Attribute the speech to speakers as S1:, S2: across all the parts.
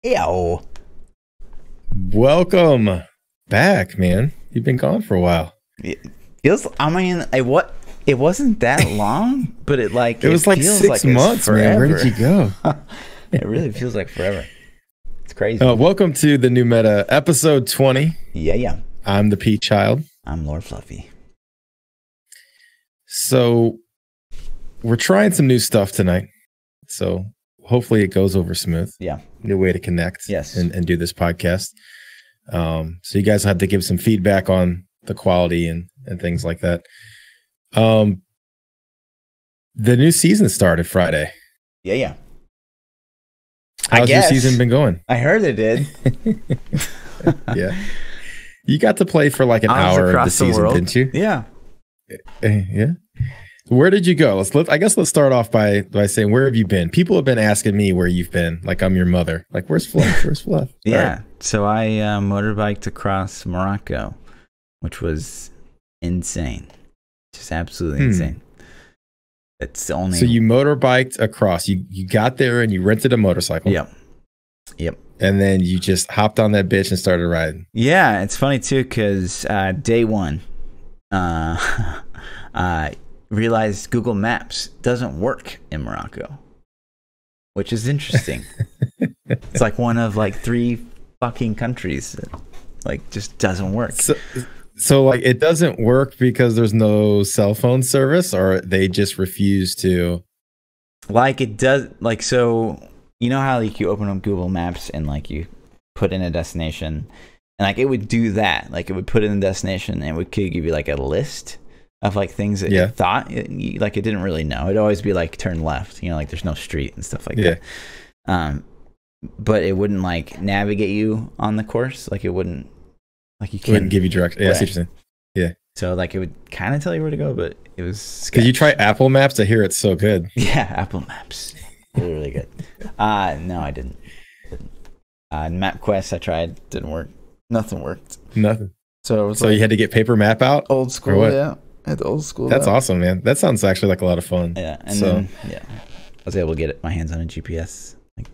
S1: Yo.
S2: Welcome back, man. You've been gone for a while.
S1: It wasn't that long, but it
S2: was like 6 months, man. Where did you go?
S1: It really feels like forever. It's crazy.
S2: Welcome to the new meta, episode 20.
S1: Yeah.
S2: I'm the ThaPChild.
S1: I'm Lord Fluffy.
S2: So we're trying some new stuff tonight. So hopefully it goes over smooth.
S1: Yeah.
S2: New way to connect.
S1: Yes.
S2: And do this podcast. So you guys have to give some feedback on the quality and things like that. The new season started Friday.
S1: Yeah.
S2: How's your season been going?
S1: I heard it did.
S2: Yeah. You got to play for like an hour of the season, didn't you?
S1: Yeah.
S2: Yeah. Where did you go? Let's start off by saying, where have you been? People have been asking me where you've been. Like I'm your mother. Like, where's Fluff? Where's Fluff?
S1: Yeah.
S2: Right.
S1: So I motorbiked across Morocco, which was insane. Just absolutely insane. It's the only.
S2: So you motorbiked across. You got there and you rented a motorcycle.
S1: Yep.
S2: And then you just hopped on that bitch and started riding.
S1: Yeah, it's funny too because day one, I realized Google Maps doesn't work in Morocco, which is interesting. It's like one of like 3 fucking countries that like just doesn't work.
S2: So like it doesn't work because there's no cell phone service, or they just refuse to.
S1: Like it does, like, so you know how like you open up Google Maps and like you put in a destination, and like it would do that. Like it would put in a destination and it would give you like a list of like things that it thought like it didn't really know. It'd always be like turn left, you know, like there's no street and stuff like that. But it wouldn't like navigate you on the course. Like it wouldn't, like you
S2: wouldn't give you direction. Yeah, I see what you're saying. Yeah.
S1: So like it would kind of tell you where to go, but it was.
S2: Could you try Apple Maps? I hear it's so good.
S1: Yeah, Apple Maps. Really, really good. No, I didn't. MapQuest I tried, didn't work. Nothing worked.
S2: Nothing.
S1: So it was
S2: you had to get paper map out?
S1: Old school, yeah. I had the old school.
S2: That's awesome, man. That sounds actually like a lot of fun.
S1: Yeah, and then I was able to get my hands on a GPS like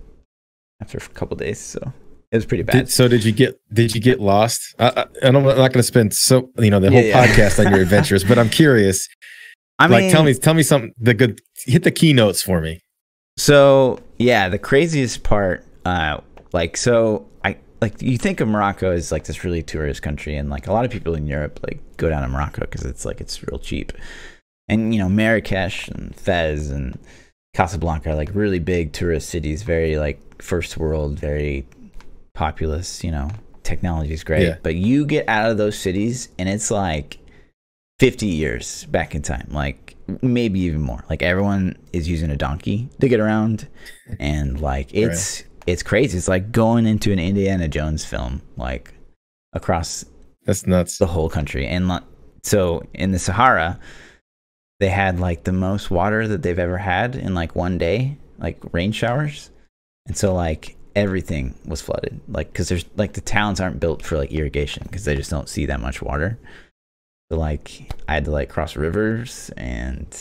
S1: after a couple days, so it was pretty bad.
S2: Did you get lost? I'm not going to spend the whole podcast on your adventures, but I'm curious. I mean, tell me something. Hit the keynotes for me.
S1: So yeah, the craziest part, you think of Morocco as like this really tourist country, and like a lot of people in Europe like go down to Morocco because it's real cheap, and you know Marrakesh and Fez and Casablanca are like really big tourist cities, very like first world, very populous. You know, technology is great, but you get out of those cities and it's like 50 years back in time, like maybe even more. Like everyone is using a donkey to get around, and like it's crazy. It's like going into an Indiana Jones film, like across
S2: that's nuts
S1: the whole country. And so in the Sahara, they had like the most water that they've ever had in like one day, like rain showers. And so like everything was flooded, like because there's like the towns aren't built for like irrigation because they just don't see that much water. So like I had to like cross rivers, and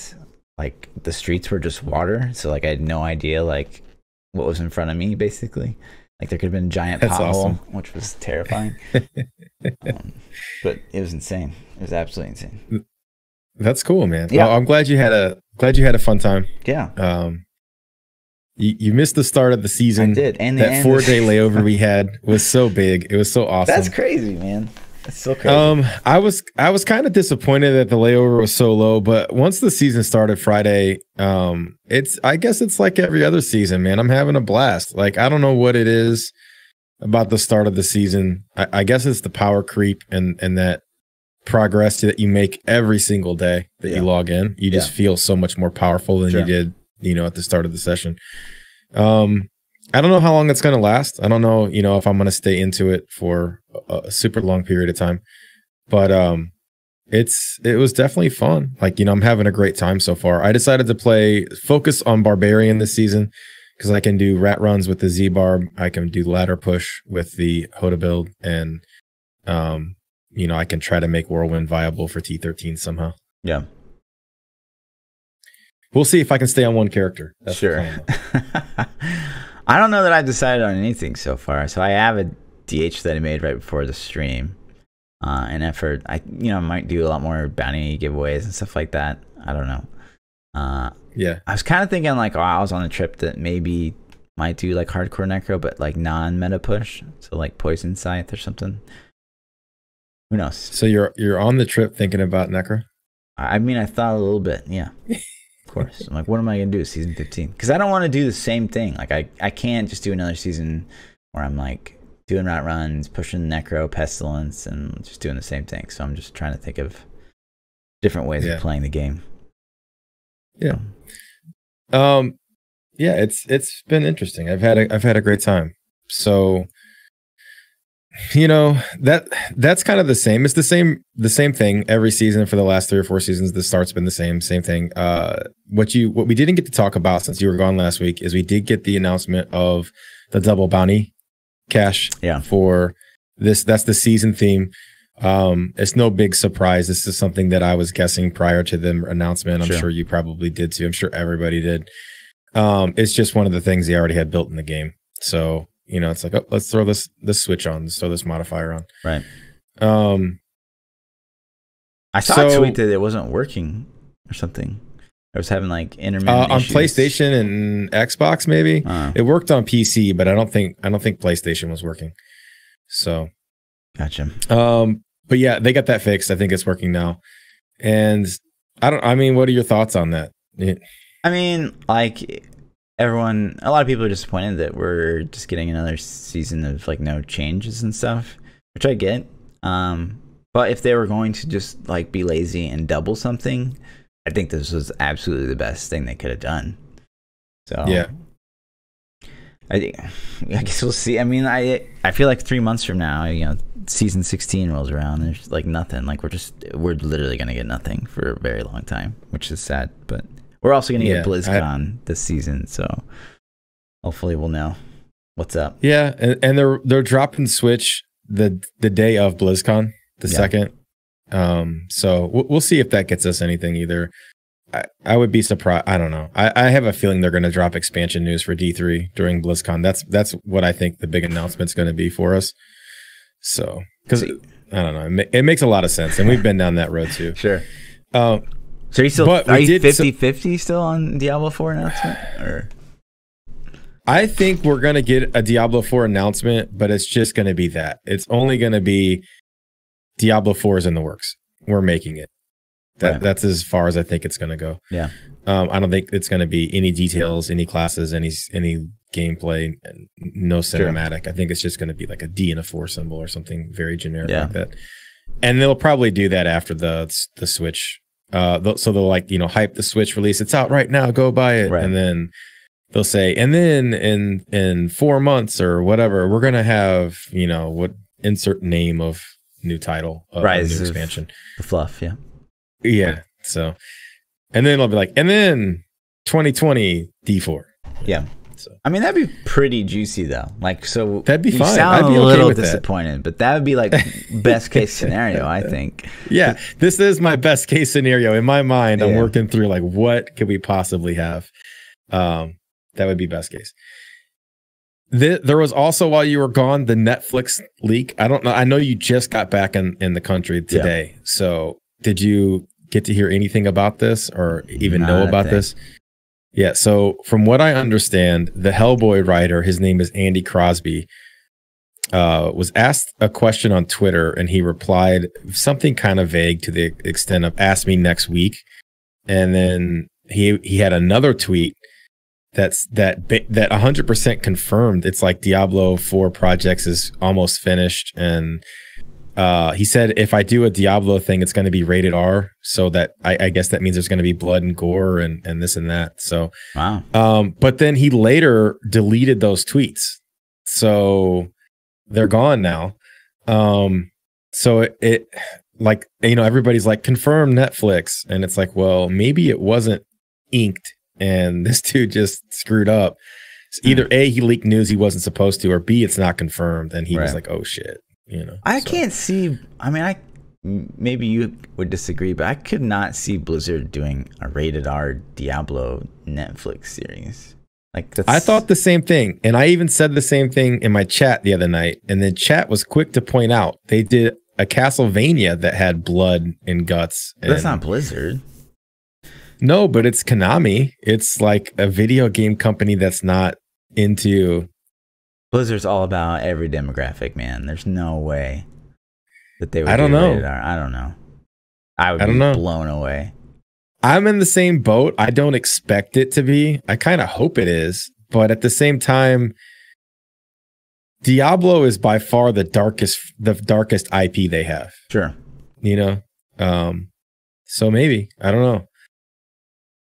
S1: like the streets were just water. So like I had no idea like what was in front of me, basically. Like there could have been a giant pothole, which was terrifying. But it was insane. It was absolutely insane.
S2: That's cool, man.
S1: Yeah.
S2: Well, I'm glad you had a fun time.
S1: Yeah.
S2: You missed the start of the season.
S1: I did. And
S2: that 4-day layover we had was so big. It was so awesome.
S1: That's crazy, man. That's so crazy.
S2: I was kind of disappointed that the layover was so low, but once the season started Friday, I guess it's like every other season, man. I'm having a blast. Like I don't know what it is about the start of the season. I guess it's the power creep and that progress that you make every single day that you log in. You just feel so much more powerful than you did, at the start of the session. I don't know how long it's going to last. I don't know, if I'm going to stay into it for a super long period of time, but it was definitely fun. Like, I'm having a great time so far. I decided to focus on Barbarian this season because I can do rat runs with the Z-Barb. I can do ladder push with the Hoda build, and I can try to make Whirlwind viable for T13 somehow.
S1: Yeah.
S2: We'll see if I can stay on one character. That's
S1: sure. I don't know that I've decided on anything so far. So I have a DH that I made right before the stream. An effort. I might do a lot more bounty giveaways and stuff like that. I don't know.
S2: Yeah.
S1: I was kind of thinking like, I was on a trip that maybe might do like hardcore necro, but like non-meta push. So like poison scythe or something. Who knows? So
S2: you're on the trip thinking about necro?
S1: I mean, I thought a little bit. Yeah. Of course. I'm like, what am I gonna do season 15? Because I don't want to do the same thing. Like I can't just do another season where I'm like doing route runs, pushing necro, pestilence, and just doing the same thing. So I'm just trying to think of different ways of playing the game.
S2: Yeah. Yeah, it's been interesting. I've had a great time. So that's kind of the same. It's the same thing every season for the last 3 or 4 seasons. The start's been the same thing. What we didn't get to talk about since you were gone last week is we did get the announcement of the double bounty cash for this. That's the season theme. It's no big surprise. This is something that I was guessing prior to the announcement. I'm sure you probably did too. I'm sure everybody did. It's just one of the things they already had built in the game. So it's like, oh, let's throw this switch on. Let's throw this modifier on.
S1: Right. I saw a tweet that it wasn't working or something. I was having like intermittent
S2: on
S1: issues.
S2: PlayStation and Xbox. Maybe it worked on PC, but I don't think PlayStation was working. So,
S1: gotcha.
S2: But yeah, they got that fixed. I think it's working now. And I mean, what are your thoughts on that?
S1: I mean, like a lot of people are disappointed that we're just getting another season of like no changes and stuff, which I get. But if they were going to just like be lazy and double something, I think this was absolutely the best thing they could have done. So
S2: yeah,
S1: I guess we'll see. I mean, I feel like 3 months from now, season 16 rolls around. And there's like nothing. Like we're literally gonna get nothing for a very long time, which is sad. But we're also gonna get BlizzCon this season, so hopefully we'll know what's up.
S2: Yeah, and they're dropping Switch the day of BlizzCon, the second. So we'll see if that gets us anything either. I would be surprised. I don't know. I have a feeling they're going to drop expansion news for D3 during BlizzCon. That's what I think the big announcement's going to be for us. So, because I don't know, it makes a lot of sense, and we've been down that road too.
S1: Sure. So are you 50-50 still on Diablo 4 announcement? Or
S2: I think we're going to get a Diablo 4 announcement, but it's just going to be that. It's only going to be Diablo 4 is in the works. We're making it. That's as far as I think it's going to go.
S1: Yeah.
S2: I don't think it's going to be any details, any classes, any gameplay, no cinematic. I think it's just going to be like a D and a 4 symbol or something very generic like that. And they'll probably do that after the Switch. So they'll like, hype the Switch release. It's out right now. Go buy it. Right. And then they'll say, and then in 4 months or whatever, we're going to have, what insert name of new title of new expansion.
S1: The fluff. Yeah.
S2: Yeah. So, and then it'll be like, and then 2020 D4.
S1: Yeah. So, I mean, that'd be pretty juicy though. Like, so
S2: that'd be fine.
S1: I'd be
S2: okay
S1: a little
S2: with
S1: disappointed, but that would be like best case scenario, I think.
S2: Yeah, this is my best case scenario in my mind. I'm working through like, what could we possibly have? That would be best case. There was also, while you were gone, the Netflix leak. I don't know. I know you just got back in the country today. So did you get to hear anything about this or even know about this? Yeah, so from what I understand, the Hellboy writer, his name is Andy Crosby, was asked a question on Twitter, and he replied something kind of vague to the extent of "ask me next week," and then he had another tweet that 100% confirmed. It's like Diablo 4 projects is almost finished, and he said if I do a Diablo thing, it's going to be rated R, so that I guess that means there's going to be blood and gore and this and that. So
S1: wow.
S2: But then he later deleted those tweets, so they're gone now. So it like, everybody's like, confirm Netflix, and it's like, well, maybe it wasn't inked and this dude just screwed up. It's either A, he leaked news he wasn't supposed to, or B, it's not confirmed, and he was like, oh shit.
S1: I can't see. I mean, maybe you would disagree, but I could not see Blizzard doing a rated R Diablo Netflix series. Like that's,
S2: I thought the same thing, and I even said the same thing in my chat the other night. And then chat was quick to point out they did a Castlevania that had blood and guts.
S1: That's not Blizzard.
S2: No, but it's Konami. It's like a video game company that's not into.
S1: Blizzard's all about every demographic, man. There's no way that they would.
S2: I don't know.
S1: Rated R. I don't know. I would be blown away.
S2: I'm in the same boat. I don't expect it to be. I kind of hope it is, but at the same time, Diablo is by far the darkest IP they have.
S1: Sure.
S2: You know, so maybe I don't know.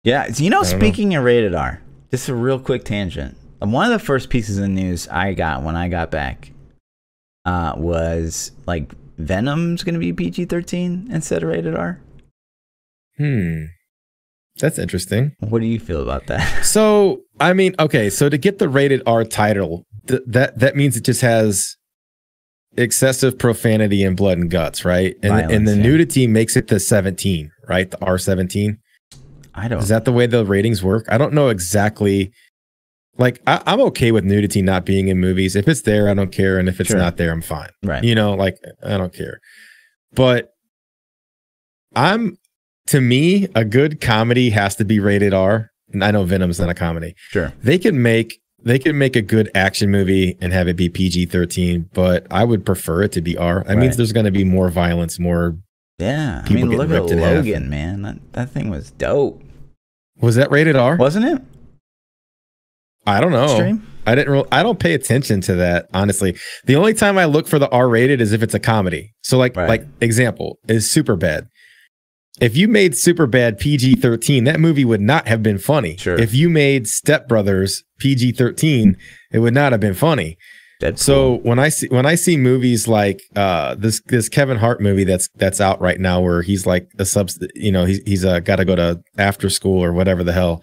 S1: Yeah, you know, speaking of rated R, just a real quick tangent. One of the first pieces of news I got when I got back was like Venom's going to be PG-13 instead of rated R.
S2: That's interesting.
S1: What do you feel about that?
S2: So, I mean, okay, so to get the rated R title, that means it just has excessive profanity and blood and guts, right? And
S1: Violence,
S2: and the nudity makes it the 17, right? The R17. Is that the way the ratings work? I don't know exactly. Like, I'm okay with nudity not being in movies. If it's there, I don't care. And if it's not there, I'm fine.
S1: Right.
S2: You know, like, I don't care. But to me, a good comedy has to be rated R. And I know Venom's not a comedy.
S1: Sure.
S2: They can make a good action movie and have it be PG-13, but I would prefer it to be R. That means there's going to be more violence, more.
S1: Yeah. I mean, look at Logan, man. That thing was dope.
S2: Was that rated R?
S1: Wasn't it?
S2: I don't know.
S1: Extreme?
S2: I don't pay attention to that, honestly. The only time I look for the R rated is if it's a comedy. So like example is Superbad. If you made Superbad PG-13, that movie would not have been funny.
S1: Sure.
S2: If you made Step Brothers PG-13, it would not have been funny.
S1: That's
S2: so
S1: cool.
S2: when I see movies like this Kevin Hart movie that's out right now where he's like he's got to go to after school or whatever the hell.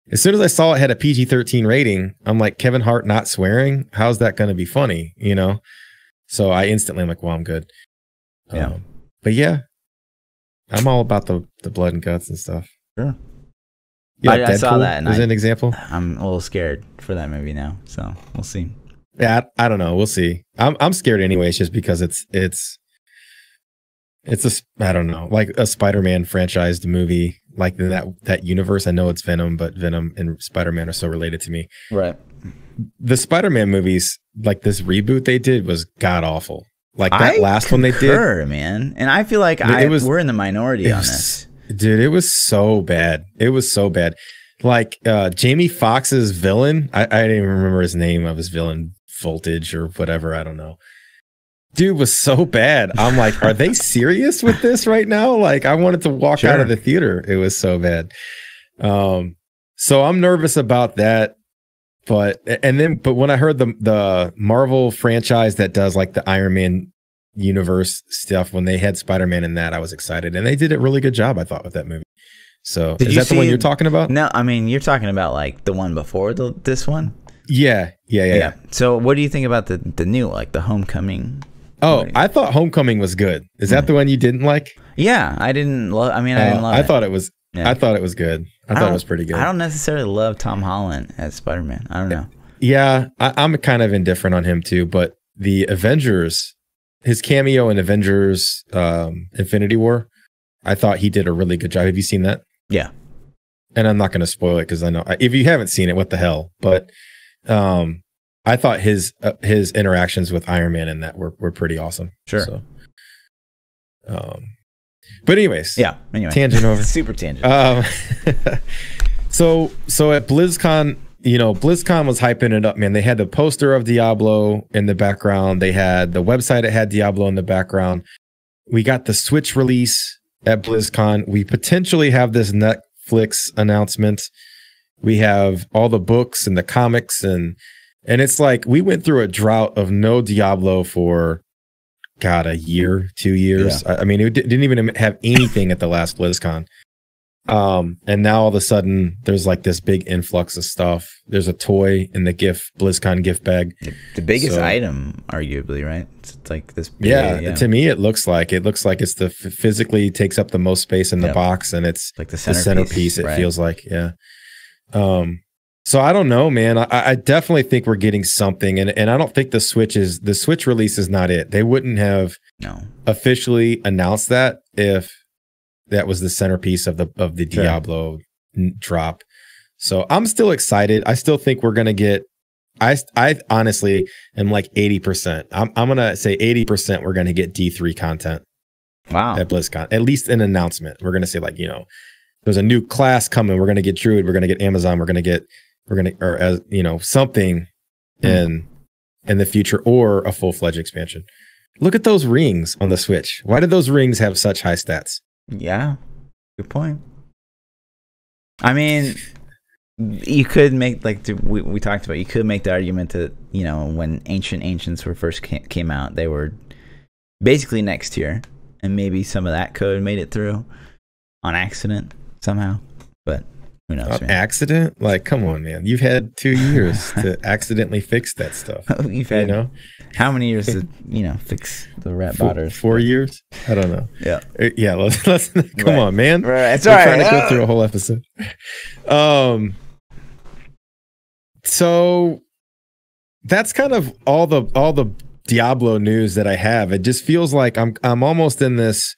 S2: As soon as I saw it had a PG-13 rating, I'm like, Kevin Hart not swearing? How's that going to be funny? You know? So I instantly am like, well, I'm good.
S1: Yeah.
S2: But yeah, I'm all about the blood and guts and stuff.
S1: Sure.
S2: Yeah,
S1: I saw that.
S2: Is an example.
S1: I'm a little scared for that movie now, so we'll see.
S2: Yeah, I don't know. We'll see. I'm scared anyways, just because it's I don't know, like a Spider-Man franchised movie, like that universe. I know it's Venom, but Venom and Spider-Man are so related to me.
S1: Right.
S2: The Spider-Man movies, like this reboot they did, was god awful. Like that last one they did,
S1: man. And I feel like we're in the minority on this,
S2: dude. It was so bad. It was so bad. Like Jamie Foxx's villain, I didn't even remember his name of his villain, Voltage or whatever. I don't know. Dude was so bad. I'm like, are they serious with this right now? Like, I wanted to walk out of the theater. It was so bad. So I'm nervous about that. But when I heard the Marvel franchise that does like the Iron Man universe stuff, when they had Spider-Man in that, I was excited, and they did a really good job, I thought, with that movie. So is that the one you're talking about?
S1: No, I mean, you're talking about like the one before this one.
S2: Yeah.
S1: So what do you think about the new, like the Homecoming?
S2: Oh, I thought Homecoming was good. Is that the one you didn't like?
S1: Yeah, I didn't love. I mean, I didn't love it.
S2: I thought it was. Yeah. I thought it was good. I thought it was pretty good.
S1: I don't necessarily love Tom Holland as Spider-Man. I don't know.
S2: Yeah, I'm kind of indifferent on him too. But the Avengers, his cameo in Avengers Infinity War, I thought he did a really good job. Have you seen that?
S1: Yeah.
S2: And I'm not going to spoil it because I know if you haven't seen it, what the hell? But I thought his interactions with Iron Man in that were pretty awesome.
S1: Sure.
S2: So, but anyways,
S1: Anyway,
S2: tangent over.
S1: Super tangent.
S2: So at BlizzCon, BlizzCon was hyping it up, man. They had the poster of Diablo in the background. They had the website that had Diablo in the background. We got the Switch release at BlizzCon. We potentially have this Netflix announcement. We have all the books and the comics, and it's like we went through a drought of no Diablo for a year, 2 years. Yeah. I mean, it didn't even have anything at the last BlizzCon. And now all of a sudden there's like this big influx of stuff. There's a toy in the BlizzCon gift bag.
S1: The biggest item, arguably, right? It's like this big,
S2: to me it looks like it's the physically takes up the most space in the box, and it's
S1: like the
S2: centerpiece. It feels like, So I don't know, man. I definitely think we're getting something, and I don't think the Switch release is not it. They wouldn't have officially announced that if that was the centerpiece of the Diablo drop. So I'm still excited. I still think we're gonna get. I honestly am like 80%. I'm gonna say 80% we're gonna get D3 content.
S1: Wow.
S2: At BlizzCon, at least an announcement. We're gonna say like, there's a new class coming. We're gonna get Druid. We're gonna get Amazon. Or as something in the future, or a full-fledged expansion. Look at those rings on the Switch. Why did those rings have such high stats?
S1: Yeah, good point. I mean, you could make, like we talked about, you could make the argument that when Ancients were first came out, they were basically next tier, and maybe some of that code made it through on accident somehow, but who knows?
S2: Accident? Like, come on, man. You've had 2 years to accidentally fix that stuff.
S1: You've had, how many years to, fix the rat botters?
S2: 4 years? I don't know.
S1: Yeah.
S2: Yeah. Let's come on, man.
S1: Right. It's
S2: We're
S1: all right.
S2: trying to go through a whole episode. So that's kind of all the Diablo news that I have. It just feels like I'm almost in this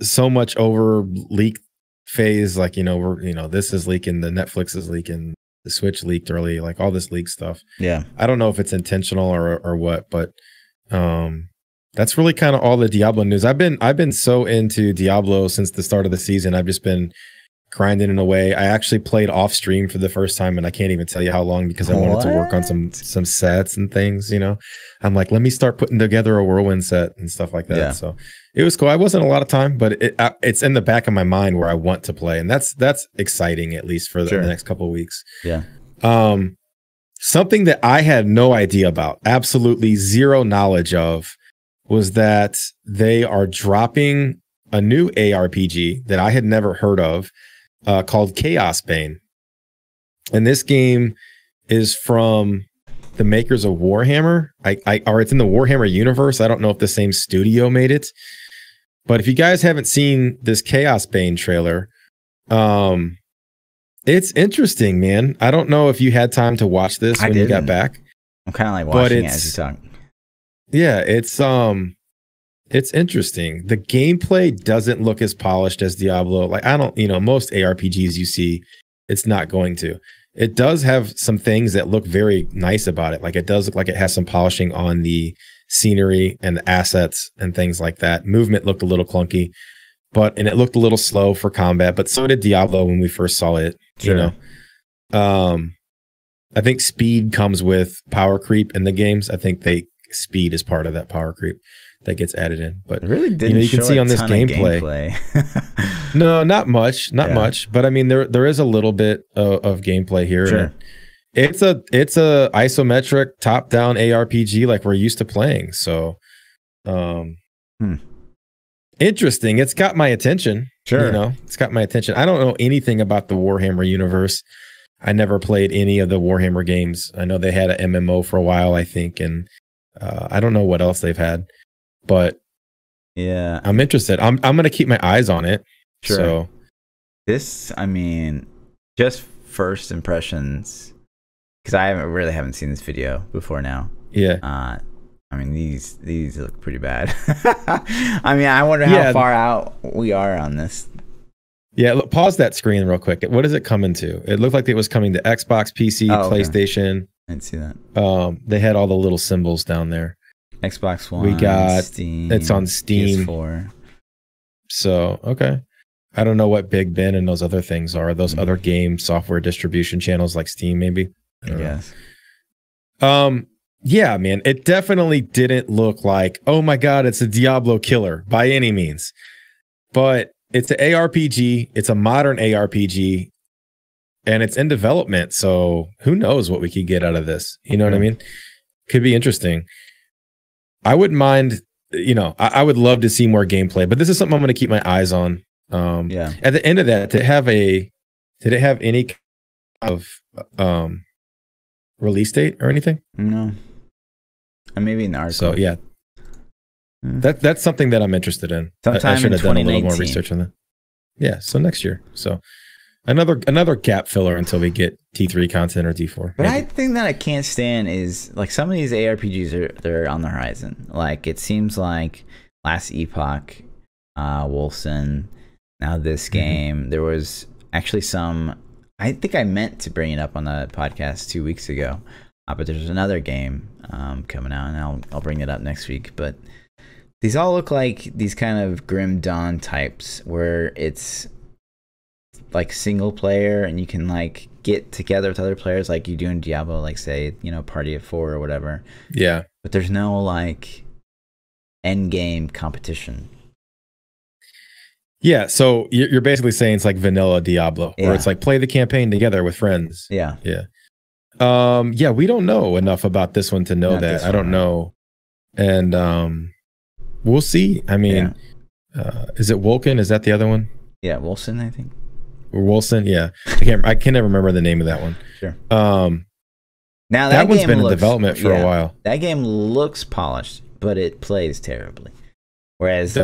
S2: so much over leak phase, like this is leaking, the Netflix is leaking, the Switch leaked early, like all this leak stuff.
S1: Yeah, I
S2: don't know if it's intentional or what, but that's really kind of all the Diablo news. I've been so into Diablo since the start of the season. I've just been grinding in a way. I actually played off stream for the first time, and I can't even tell you how long, because I wanted to work on some sets and things. I'm like, let me start putting together a whirlwind set and stuff like that. Yeah. So it was cool. I wasn't a lot of time, but it's in the back of my mind where I want to play, and that's exciting, at least for the next couple of weeks.
S1: Yeah.
S2: Something that I had no idea about, absolutely zero knowledge of, was that they are dropping a new ARPG that I had never heard of, called Chaos Bane. And this game is from the makers of Warhammer. Or it's in the Warhammer universe. I don't know if the same studio made it. But if you guys haven't seen this Chaos Bane trailer, it's interesting, man. I don't know if you had time to watch this when you got back.
S1: I'm kind of like watching it as you talk.
S2: Yeah, it's interesting. The gameplay doesn't look as polished as Diablo. Like, most ARPGs you see, it's not going to. It does have some things that look very nice about it. Like, it does look like it has some polishing on the scenery and the assets and things like that. Movement looked a little clunky, and it looked a little slow for combat, but so did Diablo when we first saw it.
S1: Sure.
S2: I think speed comes with power creep in the games. I think speed is part of that power creep that gets added in, but
S1: it really didn't.
S2: You can see on this gameplay. No, not much, but I mean, there is a little bit of gameplay here.
S1: Sure.
S2: It's a isometric top-down ARPG like we're used to playing. So, interesting. It's got my attention.
S1: Sure,
S2: it's got my attention. I don't know anything about the Warhammer universe. I never played any of the Warhammer games. I know they had an MMO for a while, I think, and I don't know what else they've had. But
S1: yeah,
S2: I'm interested. I'm going to keep my eyes on it.
S1: Sure.
S2: So
S1: this, I mean, just first impressions, because I haven't seen this video before now.
S2: Yeah.
S1: I mean, these look pretty bad. I mean, I wonder how far out we are on this.
S2: Yeah, look, pause that screen real quick. What is it coming to? It looked like it was coming to Xbox, PC, PlayStation.
S1: I didn't see that.
S2: They had all the little symbols down there.
S1: Xbox One.
S2: We got
S1: Steam.
S2: It's on Steam.
S1: PS4.
S2: So okay, I don't know what Big Ben and those other things are. Those other game software distribution channels like Steam, maybe.
S1: I guess.
S2: Yeah, man, it definitely didn't look like, oh my god, it's a Diablo killer by any means, but it's an ARPG. It's a modern ARPG, and it's in development. So who knows what we could get out of this? You know what I mean? Could be interesting. I wouldn't mind, I would love to see more gameplay, but this is something I'm going to keep my eyes on.
S1: Yeah.
S2: At the end of that, did it have any kind of release date or anything?
S1: No. Maybe an article.
S2: So yeah, that's something that I'm interested in.
S1: Sometime
S2: I should have done a little more
S1: 2019.
S2: research on that. Yeah, so next year. So another gap filler until we get T3 content or T4.
S1: But I think that I can't stand is like some of these ARPGs they're on the horizon. Like it seems like last Epoch, Wolfson, now this game. There was actually some. I think I meant to bring it up on the podcast 2 weeks ago, but there's another game coming out, and I'll bring it up next week. But these all look like these kind of Grim Dawn types where it's like single player and you can like get together with other players like you do in Diablo, like say, party of 4 or whatever.
S2: Yeah.
S1: But there's no like end game competition.
S2: Yeah, so you're basically saying it's like vanilla Diablo, where it's like play the campaign together with friends.
S1: Yeah.
S2: Yeah. Yeah, we don't know enough about this one to know that. I don't know. And we'll see. I mean, is it Wolken? Is that the other one?
S1: Yeah, Wolfson, I think.
S2: Or Wilson? Yeah. I can never remember the name of that one.
S1: Sure.
S2: Now that one's been in development for a while.
S1: That game looks polished, but it plays terribly. Whereas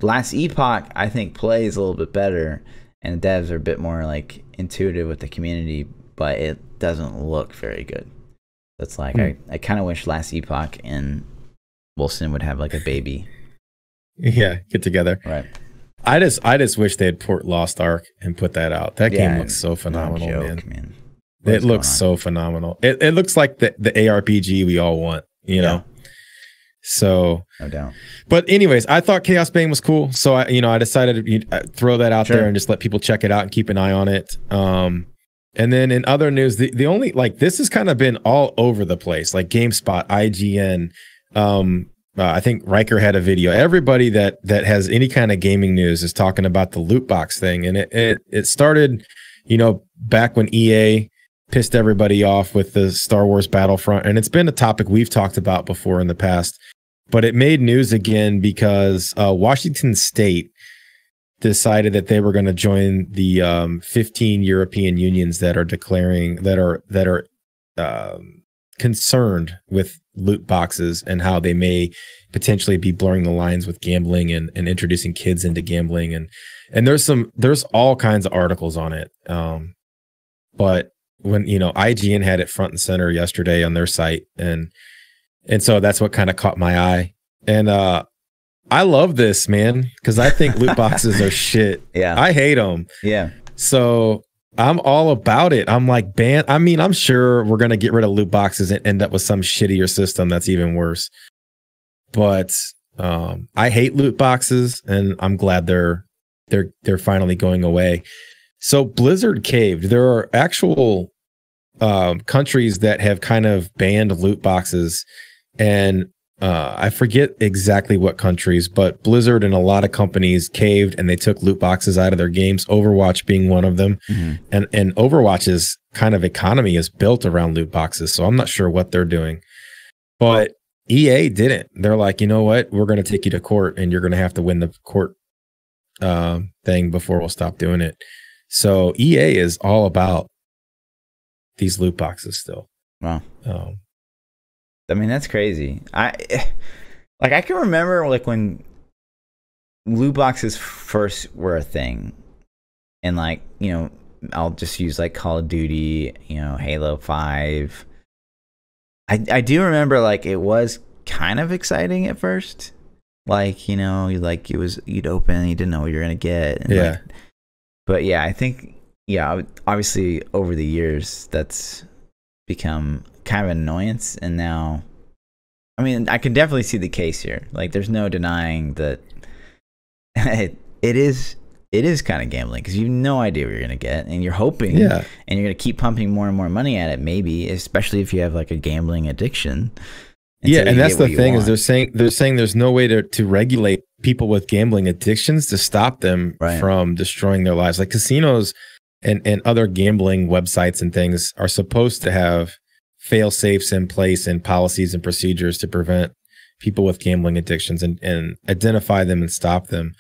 S1: last Epoch, I think, plays a little bit better, and the devs are a bit more like intuitive with the community, but it doesn't look very good. That's like I kind of wish last Epoch and Wilson would have like a baby.
S2: Yeah, get together.
S1: Right.
S2: I just wish they had port Lost Ark and put that out. That game looks so phenomenal, man. It looks so phenomenal. It looks like the ARPG we all want, you know. So
S1: no doubt.
S2: But anyways, I thought Chaos Bane was cool, so I decided to throw that out there and just let people check it out and keep an eye on it. And then in other news, the only this has kind of been all over the place, like GameSpot, IGN. I think Riker had a video. Everybody that has any kind of gaming news is talking about the loot box thing, and it started, back when EA pissed everybody off with the Star Wars Battlefront, and it's been a topic we've talked about before in the past, but it made news again because Washington State decided that they were going to join the 15 European unions that are declaring that are concerned with loot boxes and how they may potentially be blurring the lines with gambling and introducing kids into gambling, and there's all kinds of articles on it, but when IGN had it front and center yesterday on their site, and so that's what kind of caught my eye. And I love this, man, because I think loot boxes are shit.
S1: Yeah,
S2: I hate them.
S1: Yeah,
S2: so I'm all about it. I'm like, I'm sure we're gonna get rid of loot boxes and end up with some shittier system that's even worse. But I hate loot boxes, and I'm glad they're finally going away. So Blizzard caved. There are actual countries that have kind of banned loot boxes, and I forget exactly what countries, but Blizzard and a lot of companies caved and they took loot boxes out of their games, Overwatch being one of them. Mm-hmm. And Overwatch's kind of economy is built around loot boxes, so I'm not sure what they're doing. But EA didn't. They're like, you know what? We're going to take you to court, and you're going to have to win the court thing before we'll stop doing it. So EA is all about these loot boxes still.
S1: Wow. I mean, that's crazy. I can remember like when loot boxes first were a thing, and I'll just use like Call of Duty, Halo 5. I do remember like it was kind of exciting at first. Like, you'd open and you didn't know what you're gonna get. And but yeah, I think obviously over the years that's become kind of an annoyance, and now I mean I can definitely see the case here. Like there's no denying that it is kind of gambling, because you have no idea what you're gonna get, and you're hoping and you're gonna keep pumping more and more money at it, maybe, especially if you have like a gambling addiction.
S2: And that's the thing, is they're saying there's no way to regulate people with gambling addictions to stop them from destroying their lives. Like casinos and other gambling websites and things are supposed to have fail safes in place and policies and procedures to prevent people with gambling addictions and identify them and stop them.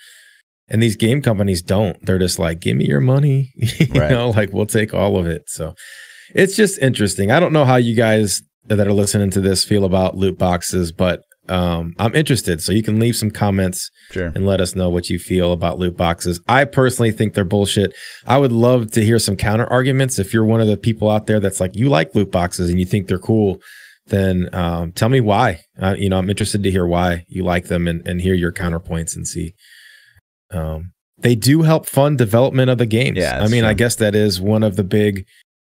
S2: And these game companies don't. They're just like, give me your money, like we'll take all of it. So it's just interesting. I don't know how you guys that are listening to this feel about loot boxes, but I'm interested. So you can leave some comments and let us know what you feel about loot boxes. I personally think they're bullshit. I would love to hear some counter arguments. If you're one of the people out there that's like, you like loot boxes and you think they're cool, then tell me why. You know, I'm interested to hear why you like them and hear your counterpoints and see. They do help fund development of the games.
S1: Yeah,
S2: I mean, I guess that is one of the big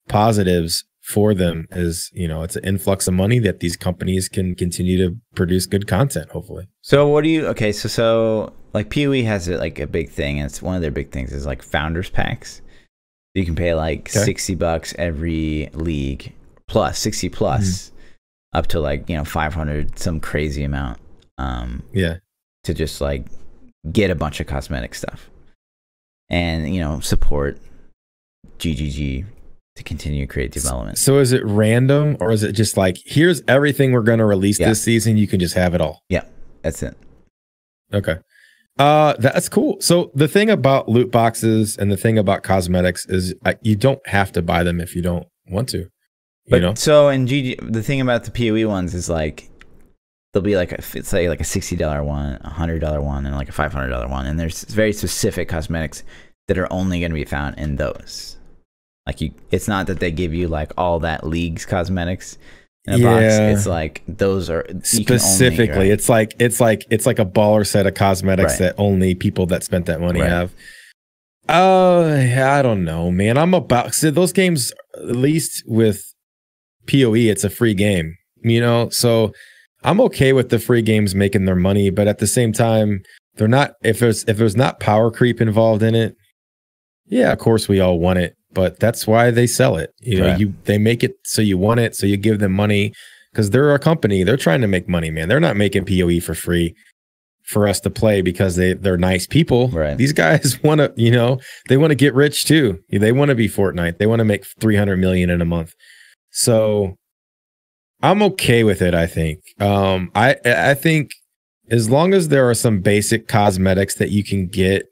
S2: positives for them is, you know, it's an influx of money that these companies can continue to produce good content, hopefully.
S1: So what do you, okay, so like PoE has like a big thing, and it's one of their big things is like founders packs. You can pay like $60 every league plus 60 plus up to like, you know, 500, some crazy amount. To just like get a bunch of cosmetic stuff and, you know, support GGG to continue to create development.
S2: So is it random, or is it just like, here's everything we're going to release this season, you can just have it all?
S1: Yeah, that's it.
S2: Okay. That's cool. So the thing about loot boxes and the thing about cosmetics is you don't have to buy them if you don't want to. You know?
S1: So in GG, the thing about the PoE ones is like, there'll be like it's like a $60 one, a $100 one, and like a $500 one, and there's very specific cosmetics that are only going to be found in those. Like it's not that they give you like all that league's cosmetics in a box. It's like those are
S2: specifically. It's like a baller set of cosmetics that only people that spent that money have. I don't know, man. So those games, at least with PoE, it's a free game, you know. So I'm okay with the free games making their money, but at the same time, they're not. If there's not power creep involved in it, yeah, of course we all want it. But that's why they sell it. You know, they make it so you want it, so you give them money because they're a company. They're trying to make money, man. They're not making PoE for free for us to play because they're nice people. These guys want to, you know, they want to get rich too. They want to be Fortnite. They want to make 300 million in a month. So I'm okay with it. I think. I think as long as there are some basic cosmetics that you can get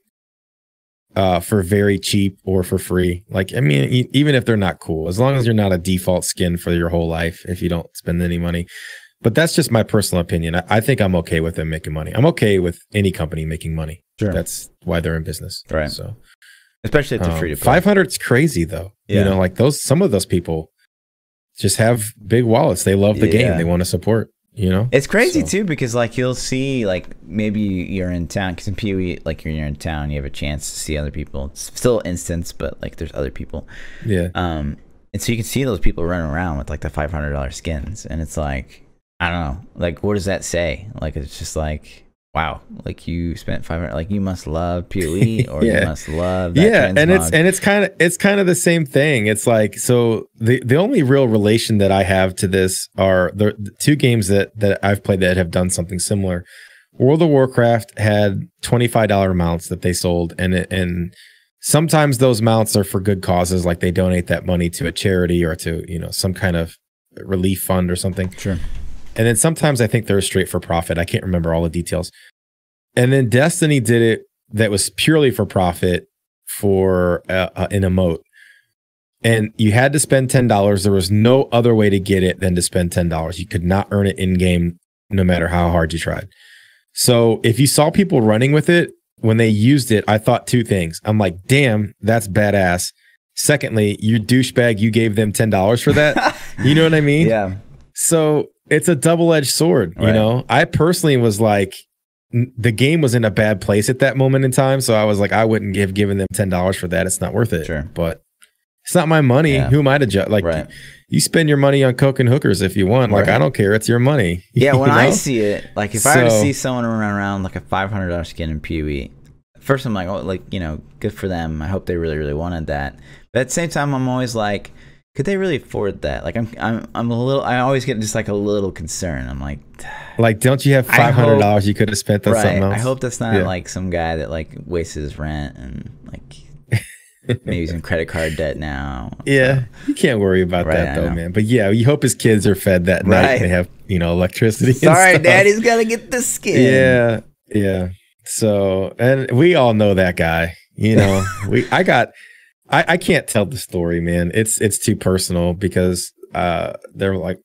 S2: for very cheap or for free. Like, I mean, even if they're not cool, as long as you're not a default skin for your whole life, if you don't spend any money. But that's just my personal opinion. I think I'm okay with them making money. I'm okay with any company making money. That's why they're in business. So,
S1: especially if they're free to play.
S2: 500 is crazy though. You know, like some of those people just have big wallets. They love the game. They want to support. You know,
S1: it's crazy too, because like you'll see, like maybe you're in town, because in PoE, like you're in town, you have a chance to see other people. It's still instance, but like there's other people. And so you can see those people running around with like the $500 skins, and it's like, I don't know, like what does that say? Like it's just like, wow, like you spent 500, like you must love PoE, or you must love that
S2: and it's kind of the same thing. It's like, so the only real relation that I have to this are the two games that I've played that have done something similar. World of Warcraft had $25 mounts that they sold, and sometimes those mounts are for good causes, like they donate that money to a charity or to, you know, some kind of relief fund or something. And then sometimes I think they're straight for profit. I can't remember all the details. And then Destiny did it that was purely for profit for an emote. And you had to spend $10. There was no other way to get it than to spend $10. You could not earn it in game, no matter how hard you tried. So if you saw people running with it, when they used it, I thought two things. I'm like, damn, that's badass. Secondly, you douchebag, you gave them $10 for that. You know what I mean? So it's a double-edged sword, you know? I personally was like, the game was in a bad place at that moment in time. So I was like, I wouldn't have given them $10 for that. It's not worth it. But it's not my money. Who am I to judge? Like, you spend your money on coke and hookers if you want. Like, I don't care. It's your money.
S1: When I see it, like if I were to see someone run around like a $500 skin in PoE, first I'm like, oh, like, you know, good for them. I hope they really, really wanted that. But at the same time, I'm always like, could they really afford that? Like I'm a little, I always get just like a little concerned. I'm like,
S2: don't you have $500 you could have spent on something else?
S1: I hope that's not like some guy that like wastes his rent and like maybe he's in credit card debt now.
S2: You can't worry about that though, man. But yeah, you hope his kids are fed that night and they have, you know, electricity.
S1: Sorry, daddy's got to get the skin.
S2: So, and we all know that guy, you know, I can't tell the story, man. It's too personal because they're like,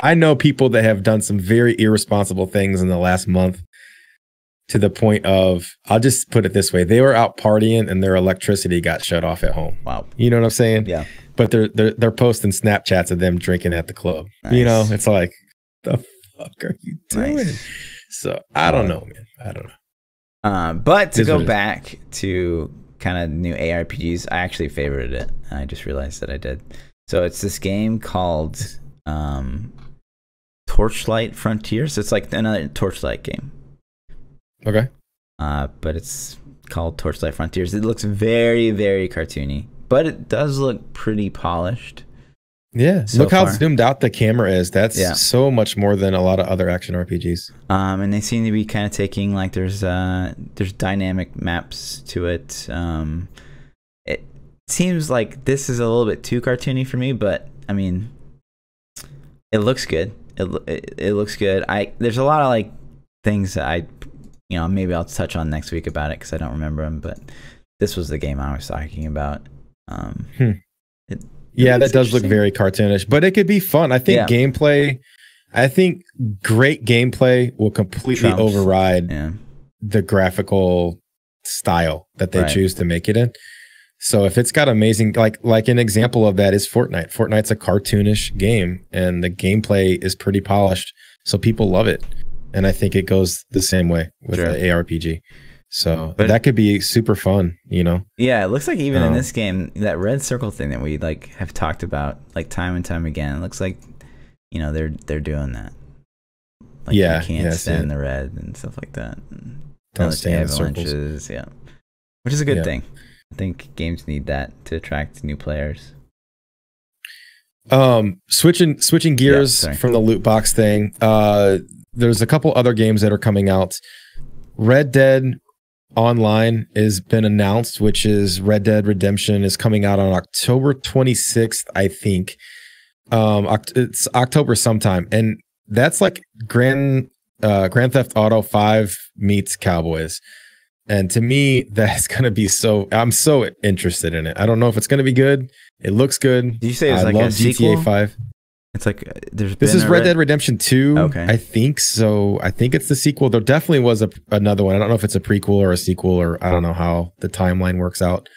S2: I know people that have done some very irresponsible things in the last month, to the point of, I'll just put it this way: they were out partying and their electricity got shut off at home.
S1: Wow.
S2: You know what I'm saying?
S1: Yeah.
S2: But they're posting Snapchats of them drinking at the club.
S1: Nice.
S2: You know, it's like, the fuck are you doing?
S1: Nice.
S2: So I don't know, man. I don't know.
S1: But to go back to kind of new ARPGs, I actually favorited it. I just realized that I did. So it's this game called Torchlight Frontiers. It's like another Torchlight game.
S2: Okay.
S1: But it's called Torchlight Frontiers. It looks very, very cartoony, but it does look pretty polished.
S2: Yeah.
S1: So
S2: look how
S1: far.
S2: zoomed out the camera is. That's so much more than a lot of other action RPGs.
S1: And they seem to be kind of taking, like, there's dynamic maps to it. It seems like this is a little bit too cartoony for me, but I mean, it looks good. It looks good. There's a lot of like things that maybe I'll touch on next week about it because I don't remember them. But this was the game I was talking about.
S2: That does look very cartoonish, but it could be fun. I think gameplay. I think great gameplay will completely override the graphical style that they choose to make it in. So if it's got amazing, like an example of that is Fortnite. Fortnite's a cartoonish game, and the gameplay is pretty polished, so people love it. And I think it goes the same way with the ARPG. So that could be super fun, you know? Yeah,
S1: it looks like even in this game, that red circle thing that we like have talked about like time and time again, it looks like, they're doing that. Like you can't stand the red and stuff like that.
S2: Don't stand the circles.
S1: Which is a good thing. I think games need that to attract new players.
S2: Switching gears from the loot box thing. There's a couple other games that are coming out. Red Dead Online has been announced, which is Red Dead Redemption is coming out on October 26th, I think. It's October sometime, and that's like Grand Theft Auto 5 meets Cowboys. And to me, that's gonna be I'm so interested in it. I don't know if it's gonna be good. It looks good.
S1: Did you say it's like a sequel?
S2: GTA 5.
S1: It's like
S2: this is Red Dead Redemption 2.
S1: Okay.
S2: I think so. I think it's the sequel. There definitely was another one. I don't know if it's a prequel or a sequel, or I don't know how the timeline works out.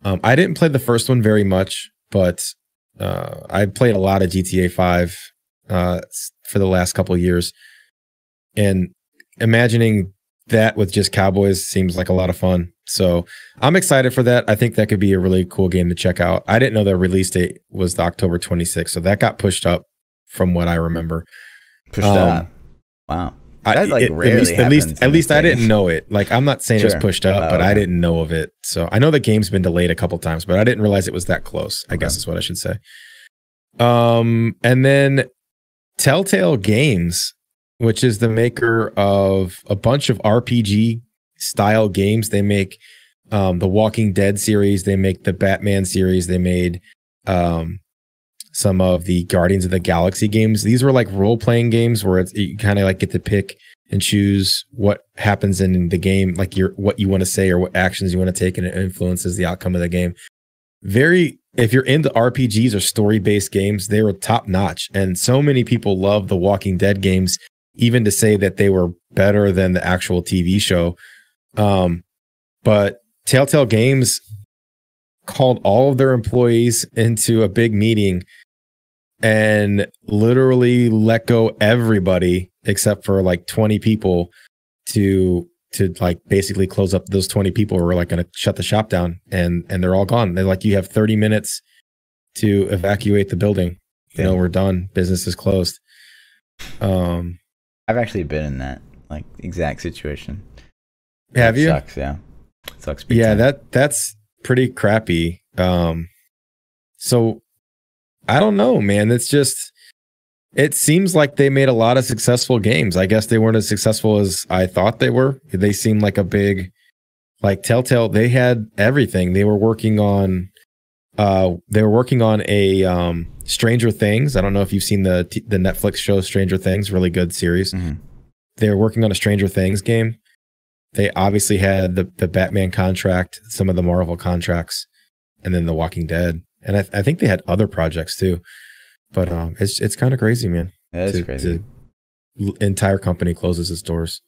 S2: I didn't play the first one very much, but I played a lot of GTA 5 for the last couple of years. And imagining that with just cowboys seems like a lot of fun. So I'm excited for that. I think that could be a really cool game to check out. I didn't know the release date was the October 26th, so that got pushed up from what I remember.
S1: Pushed up. Wow. That like rarely happens.
S2: At least I didn't know it. Like, I'm not saying it was pushed up, but I didn't know of it. So I know the game's been delayed a couple times, but I didn't realize it was that close. I guess is what I should say. And then Telltale Games, which is the maker of a bunch of RPG style games. They make the Walking Dead series. They make the Batman series. They made some of the Guardians of the Galaxy games. These were like role-playing games where you kind of like get to pick and choose what happens in the game, like what you want to say or what actions you want to take, and it influences the outcome of the game. If you're into RPGs or story-based games, they were top-notch. And so many people love the Walking Dead games, even to say that they were better than the actual TV show. But Telltale Games called all of their employees into a big meeting and literally let go everybody except for like 20 people to like basically close up those 20 people who were like going to shut the shop down, and they're all gone. They're like, you have 30 minutes to evacuate the building. You know, we're done. Business is closed.
S1: I've actually been in that like exact situation.
S2: Have you?
S1: Sucks, yeah. It sucks.
S2: Yeah, that's pretty crappy. So I don't know, man. It seems like they made a lot of successful games. I guess they weren't as successful as I thought they were. They seemed like a big, like Telltale. They had everything. They were working on a Stranger Things. I don't know if you've seen the Netflix show Stranger Things. Really good series. Mm-hmm. They were working on a Stranger Things game. They obviously had the Batman contract, some of the Marvel contracts, and then The Walking Dead. And I think they had other projects too. But it's kind of crazy, man.
S1: That's crazy.
S2: Entire company closes its doors.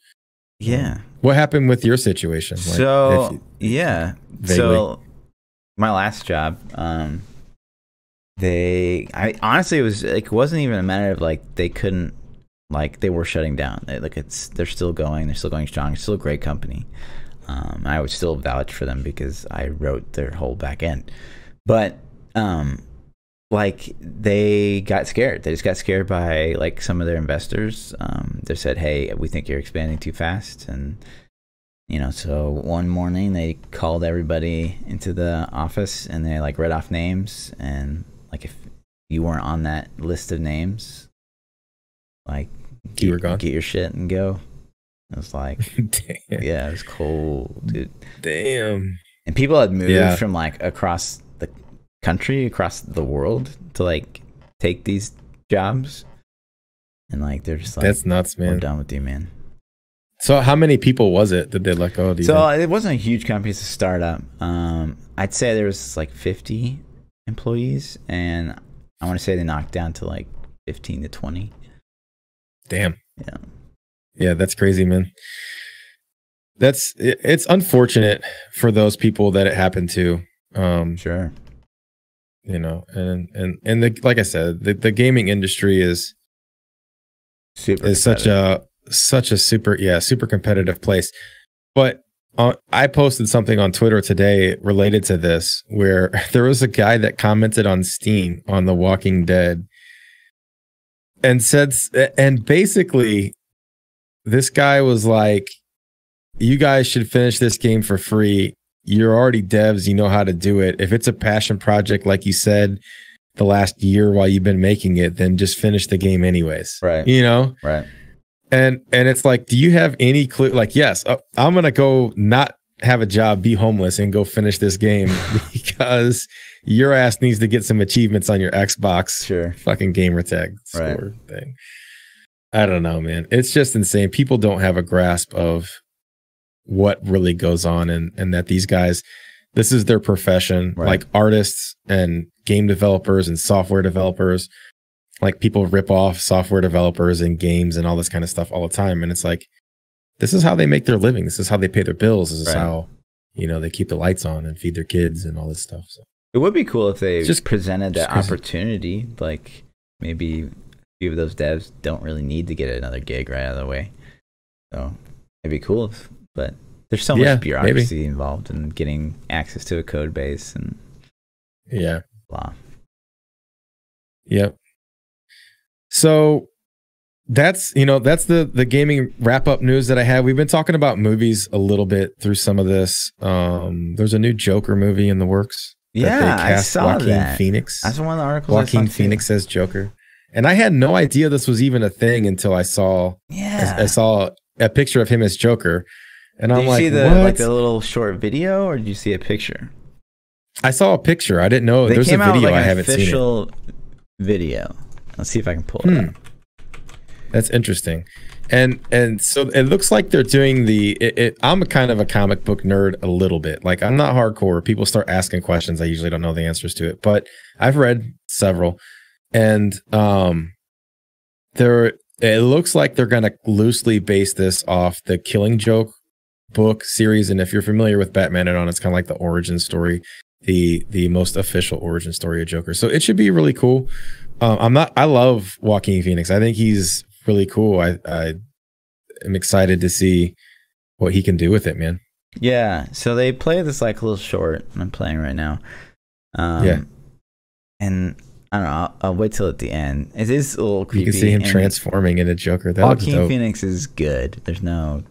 S1: Yeah.
S2: What happened with your situation? Like,
S1: So
S2: vaguely.
S1: So my last job, honestly, it was like, it wasn't even a matter of like they couldn't, like they were shutting down. They're still going strong. It's still a great company. I would still vouch for them because I wrote their whole back end. But like they got scared. They just got scared by like some of their investors. They said, "Hey, we think you're expanding too fast." And so one morning they called everybody into the office and they like read off names, and like if you weren't on that list of names, like
S2: you were gone.
S1: Get your shit and go. It was like, yeah, it was cold, dude.
S2: Damn.
S1: And people had moved from like across the country, across the world to like take these jobs, and like they're just like,
S2: that's nuts, man.
S1: We're done with you, man.
S2: So how many people was it that they let go?
S1: It wasn't a huge company. It's a startup. I'd say there was like 50 employees, and I want to say they knocked down to like 15 to 20.
S2: Damn.
S1: Yeah.
S2: Yeah, that's crazy, man. It's unfortunate for those people that it happened to.
S1: Sure.
S2: And like I said, the gaming industry is such a super competitive place. But I posted something on Twitter today related to this, where there was a guy that commented on Steam on The Walking Dead and basically this guy was like, you guys should finish this game for free. You're already devs. You know how to do it. If it's a passion project, like you said, the last year while you've been making it, then just finish the game anyways.
S1: Right.
S2: Right. And it's like, do you have any clue? Like, yes, I'm going to go not have a job, be homeless, and go finish this game because your ass needs to get some achievements on your Xbox fucking gamer tag score thing. I don't know, man. It's just insane. People don't have a grasp of what really goes on, and that these guys, this is their profession. Right. Like artists and game developers and software developers, like people rip off software developers and games and all this kind of stuff all the time. And it's like, this is how they make their living. This is how they pay their bills. This is how, they keep the lights on and feed their kids and all this stuff. So
S1: it would be cool if they just presented that opportunity. Like maybe a few of those devs don't really need to get another gig right out of the way. So it'd be cool but there's so much bureaucracy involved in getting access to a code base and blah.
S2: Yep. So that's the gaming wrap up news that I have. We've been talking about movies a little bit through some of this. There's a new Joker movie in the works.
S1: Yeah, I saw
S2: Joaquin Phoenix.
S1: That's one of the articles.
S2: Joaquin Phoenix as Joker, and I had no idea this was even a thing until I saw a picture of him as Joker, and I'm like, what?
S1: The little short video, or did you see a picture?
S2: I saw a picture. I didn't know there's a video. I haven't seen it.
S1: Official video. Let's see if I can pull it up.
S2: That's interesting. And so it looks like they're doing I'm a kind of a comic book nerd a little bit. Like, I'm not hardcore. People start asking questions. I usually don't know the answers to it, but I've read several. And it looks like they're going to loosely base this off the Killing Joke book series. And if you're familiar with Batman and it's kind of like the origin story, the most official origin story of Joker. So it should be really cool. I love Joaquin Phoenix. I think he's really cool. I am excited to see what he can do with it, man.
S1: Yeah. So they play this like little short I'm playing right now. And I don't know, I'll wait till at the end. It is a little creepy.
S2: You can see him transforming into Joker.
S1: Joaquin Phoenix is good. There's no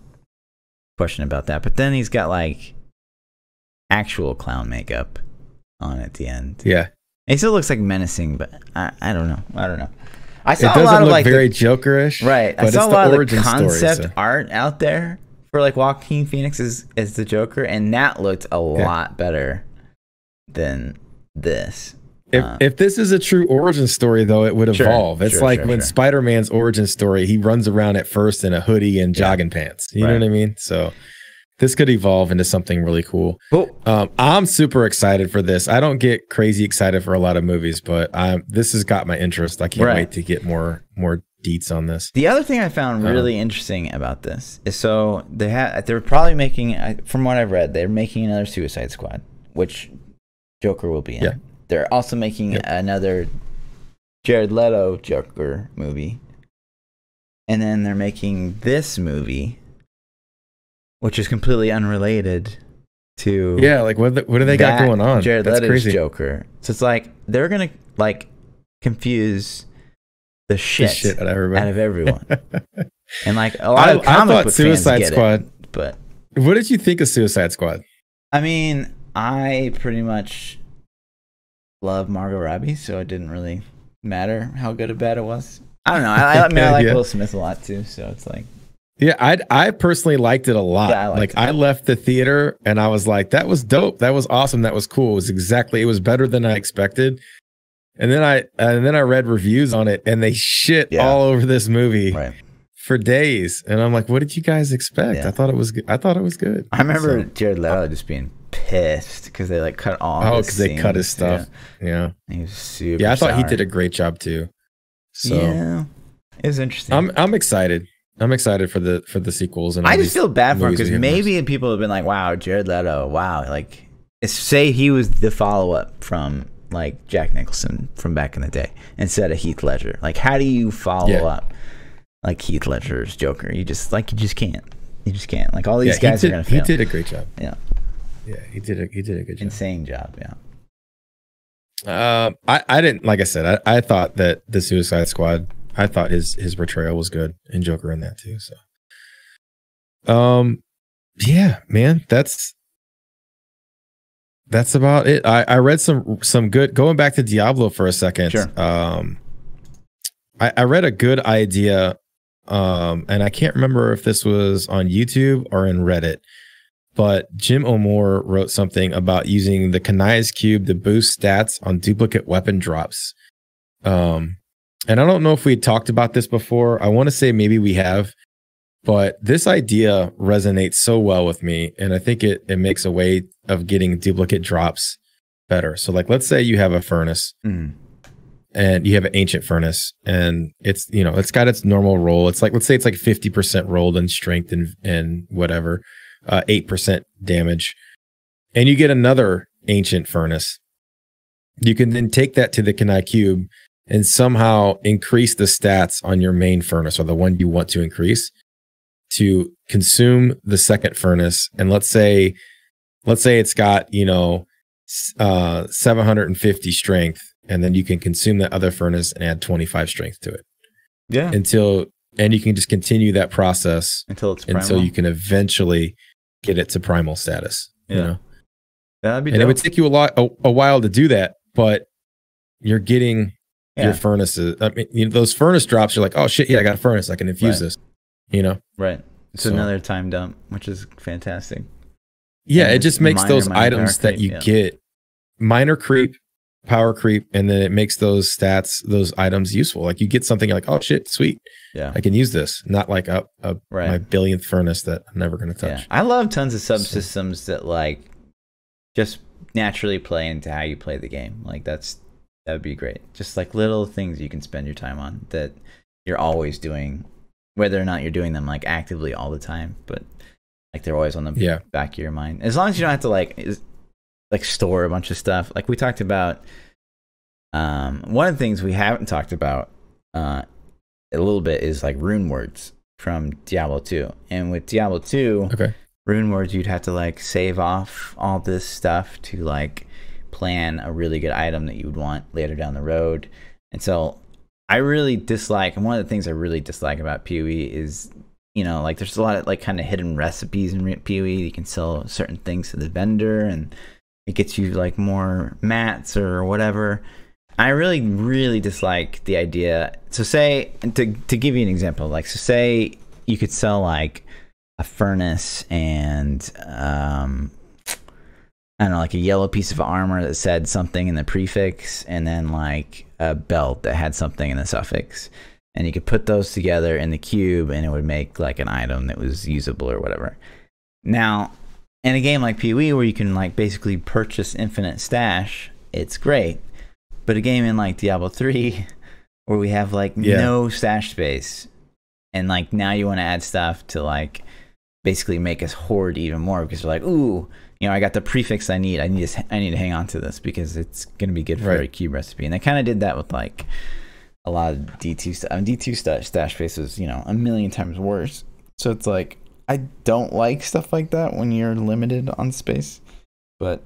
S1: question about that. But then he's got like actual clown makeup on at the end.
S2: Yeah.
S1: It still looks like menacing, but I don't know. I
S2: saw a lot of like very Jokerish,
S1: right? I saw a lot of the concept art out there for like Joaquin Phoenix as the Joker, and that looked a lot better than this.
S2: If this is a true origin story, though, it would evolve. It's like when Spider-Man's origin story, he runs around at first in a hoodie and jogging pants. You know what I mean? So this could evolve into something really cool. I'm super excited for this. I don't get crazy excited for a lot of movies, but this has got my interest. I can't wait to get more deets on this.
S1: The other thing I found really interesting about this is so they're probably making, from what I've read, they're making another Suicide Squad, which Joker will be in.
S2: Yeah.
S1: They're also making another Jared Leto Joker movie. And then they're making this movie, which is completely unrelated to
S2: like what do they got going on?
S1: Jared
S2: That's
S1: Leto's
S2: crazy.
S1: Joker. So it's like they're gonna like confuse the shit
S2: out of
S1: everyone. And like a lot of comic book
S2: Suicide
S1: fans get
S2: Squad.
S1: it, but
S2: What did you think of Suicide Squad?
S1: I mean, I pretty much love Margot Robbie, so it didn't really matter how good or bad it was. I don't know. I like Will Smith a lot too, so it's like.
S2: Yeah, I personally liked it a lot.
S1: Yeah,
S2: I left the theater and I was like, that was dope. That was awesome. That was cool. It was better than I expected. And then I read reviews on it and they shit all over this movie for days. And I'm like, what did you guys expect? I thought it was good.
S1: I remember Jared Leto just being pissed because they like cut all.
S2: Oh, because they cut his stuff. Yeah.
S1: He was super.
S2: Yeah, I thought he did a great job too. So
S1: yeah, it was interesting.
S2: I'm excited. I'm excited for the sequels. And
S1: I just feel bad for him because maybe people have been like, "Wow, Jared Leto, wow!" Like, say he was the follow up from like Jack Nicholson from back in the day instead of Heath Ledger. Like, how do you follow up like Heath Ledger's Joker? You just can't. You just can't. Like all these guys are gonna fail.
S2: He did a great job.
S1: Yeah,
S2: he did a good job.
S1: Insane job. Yeah.
S2: I didn't, like I said, I thought that the Suicide Squad, I thought his portrayal was good and Joker in that too. So, yeah, man, that's about it. I read some good, going back to Diablo for a second.
S1: Sure.
S2: I read a good idea, and I can't remember if this was on YouTube or in Reddit, but Jim O'More wrote something about using the Kanai's Cube to boost stats on duplicate weapon drops. And I don't know if we talked about this before. I want to say maybe we have, but this idea resonates so well with me. And I think it makes a way of getting duplicate drops better. So like, let's say you have a furnace and you have an ancient furnace and it's, it's got its normal roll. It's like, let's say it's like 50% rolled in strength and whatever, 8% damage. And you get another ancient furnace. You can then take that to the Kanai Cube and somehow increase the stats on your main furnace or the one you want to increase to consume the second furnace. And let's say it's got, 750 strength, and then you can consume that other furnace and add 25 strength to it.
S1: Yeah.
S2: And you can just continue that process
S1: until it's primal.
S2: Until you can eventually get it to primal status.
S1: Yeah. That'd be
S2: and
S1: dope.
S2: it would take you a while to do that, but you're getting your furnaces. I mean, those furnace drops, you're like, oh shit, I got a furnace. I can infuse this,
S1: Right. It's another time dump, which is fantastic.
S2: Yeah, and it just makes those items that you get minor creep, power creep, and then it makes those stats, those items useful. Like you get something like, oh shit, sweet.
S1: Yeah.
S2: I can use this. Not like my billionth furnace that I'm never going to touch.
S1: Yeah. I love tons of subsystems that like just naturally play into how you play the game. Like that would be great. Just like little things you can spend your time on that you're always doing, whether or not you're doing them like actively all the time, but like they're always on the back of your mind. As long as you don't have to like store a bunch of stuff. Like we talked about, one of the things we haven't talked about a little bit is like rune words from Diablo 2. And with Diablo 2, rune words, you'd have to like save off all this stuff to like plan a really good item that you would want later down the road. And so I really dislike, and one of the things I really dislike about PoE is, like there's a lot of like kind of hidden recipes in PoE. You can sell certain things to the vendor and it gets you like more mats or whatever. I really, really dislike the idea. So say, to give you an example, like, so say you could sell like a furnace and, I don't know, like a yellow piece of armor that said something in the prefix, and then like a belt that had something in the suffix. And you could put those together in the cube and it would make like an item that was usable or whatever. Now, in a game like PoE where you can like basically purchase infinite stash, it's great. But a game in like Diablo 3 where we have like no stash space, and like now you want to add stuff to like basically make us hoard even more because we're like, ooh, I got the prefix I need. I need to hang on to this because it's gonna be good for a cube recipe. And they kind of did that with like a lot of D2 stuff. I mean, D2 stash space is a million times worse. So it's like I don't like stuff like that when you're limited on space. But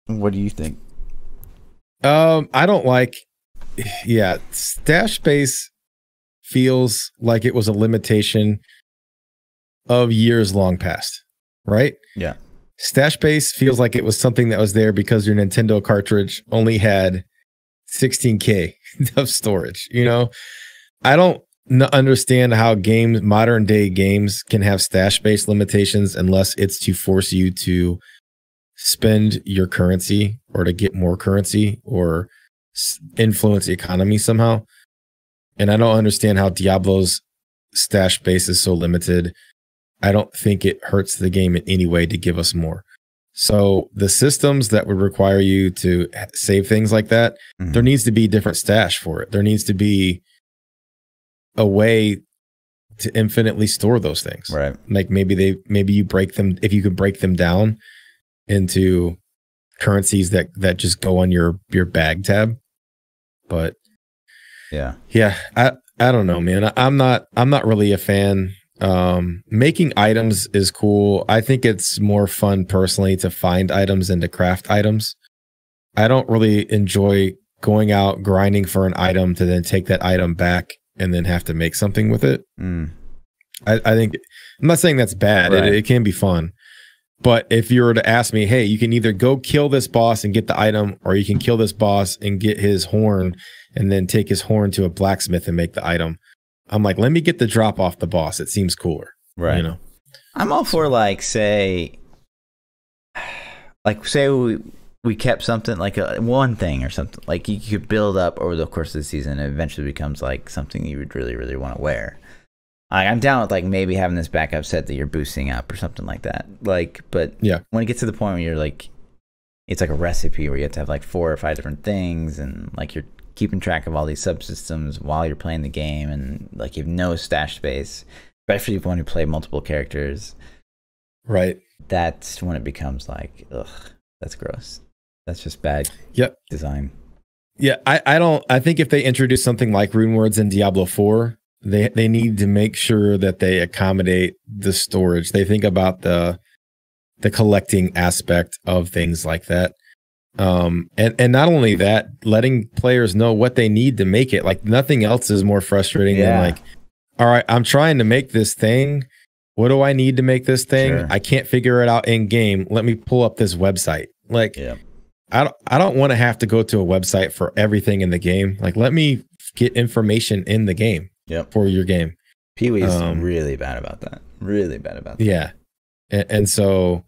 S1: what do you think?
S2: I don't like. Yeah, stash space feels like it was a limitation of years long past, right?
S1: Yeah.
S2: Stash space feels like it was something that was there because your Nintendo cartridge only had 16K of storage. I don't understand how modern day games can have stash space limitations unless it's to force you to spend your currency or to get more currency or influence the economy somehow. And I don't understand how Diablo's stash space is so limited. I don't think it hurts the game in any way to give us more. So the systems that would require you to save things like that, there needs to be different stash for it. There needs to be a way to infinitely store those things.
S1: Right.
S2: Like maybe you break them, if you could break them down into currencies that just go on your bag tab. But yeah, I don't know, man. I'm not really a fan. Making items is cool. I think it's more fun personally to find items and to craft items. I don't really enjoy going out grinding for an item to then take that item back and then have to make something with it. I think, I'm not saying that's bad.
S1: Right.
S2: It can be fun. But if you were to ask me, hey, you can either go kill this boss and get the item, or you can kill this boss and get his horn and then take his horn to a blacksmith and make the item. I'm like, let me get the drop off the boss. It seems cooler.
S1: Right. I'm all for like, say we kept something like one thing or something like you could build up over the course of the season and eventually becomes like something you would really, really want to wear. I'm down with like maybe having this backup set that you're boosting up or something like that. Like, but when it gets to the point where you're like, it's like a recipe where you have to have like 4 or 5 different things and like you're keeping track of all these subsystems while you're playing the game and like you have no stash space, especially if you want to play multiple characters.
S2: Right.
S1: That's when it becomes like, ugh, that's gross. That's just bad design.
S2: Yeah, I think if they introduce something like rune words in Diablo 4, they need to make sure that they accommodate the storage. They think about the collecting aspect of things like that. And not only that, letting players know what they need to make it. Like nothing else is more frustrating than like, all right, I'm trying to make this thing. What do I need to make this thing? Sure. I can't figure it out in game. Let me pull up this website. Like, I don't want to have to go to a website for everything in the game. Like, let me get information in the game for your game.
S1: Pee-wee's really bad about that. Really bad about that.
S2: Yeah. And so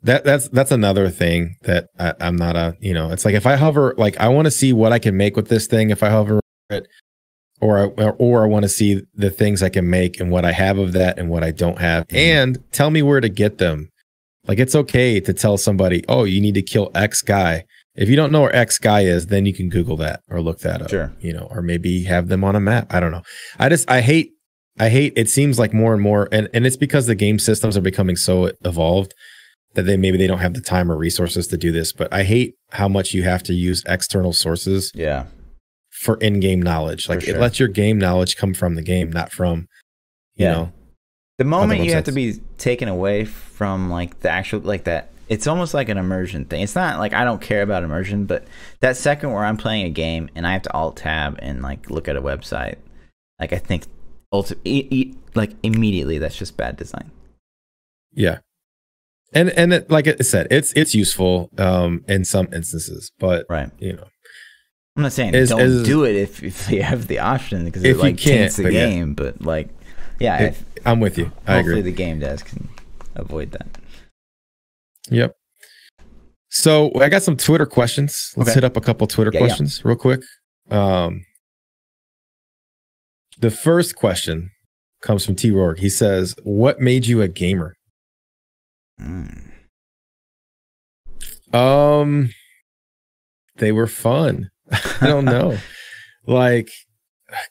S2: that's another thing that I'm not it's like if I hover, like I want to see what I can make with this thing. If I hover it, or I want to see the things I can make and what I have of that and what I don't have, and tell me where to get them. Like it's okay to tell somebody, oh, you need to kill X guy. If you don't know where X guy is, then you can Google that or look that up. Sure. Or maybe have them on a map. I don't know. I hate it seems like more and more, and it's because the game systems are becoming so evolved that maybe they don't have the time or resources to do this. But I hate how much you have to use external sources for in-game knowledge. Like it lets your game knowledge come from the game, not from, you know.
S1: The moment you have to be taken away from like the actual, like that, it's almost like an immersion thing. It's not like I don't care about immersion, but that second where I'm playing a game and I have to alt tab and like look at a website, like I think like immediately that's just bad design.
S2: Yeah. And it, like I said, it's useful in some instances, but
S1: I'm not saying don't do it if you have the option because it like taints the game, but like
S2: I'm with you. I agree.
S1: Hopefully the game devs can avoid that.
S2: Yep. So I got some Twitter questions. Let's hit up a couple Twitter questions real quick. The first question comes from T. Rourke. He says, "What made you a gamer?" They were fun. I don't know. Like,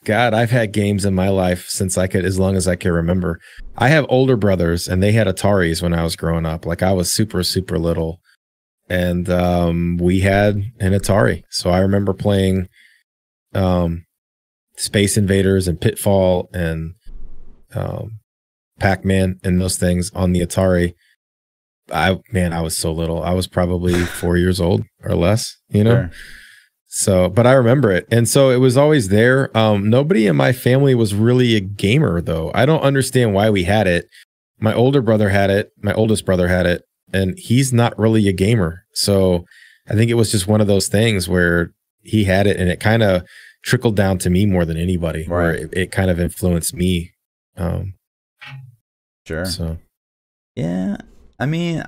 S2: God, I've had games in my life since as long as I can remember. I have older brothers, and they had Ataris when I was growing up. Like, I was super, super little, and we had an Atari. So I remember playing Space Invaders and Pitfall and Pac-Man and those things on the Atari. I was so little. I was probably 4 years old or less, you know? Sure. So, but I remember it. And so it was always there. Nobody in my family was really a gamer, though. I don't understand why we had it. My older brother had it. My oldest brother had it. And he's not really a gamer. So I think it was just one of those things where he had it and it kind of trickled down to me more than anybody, right. Where it kind of influenced me.
S1: Sure.
S2: So,
S1: yeah. I mean,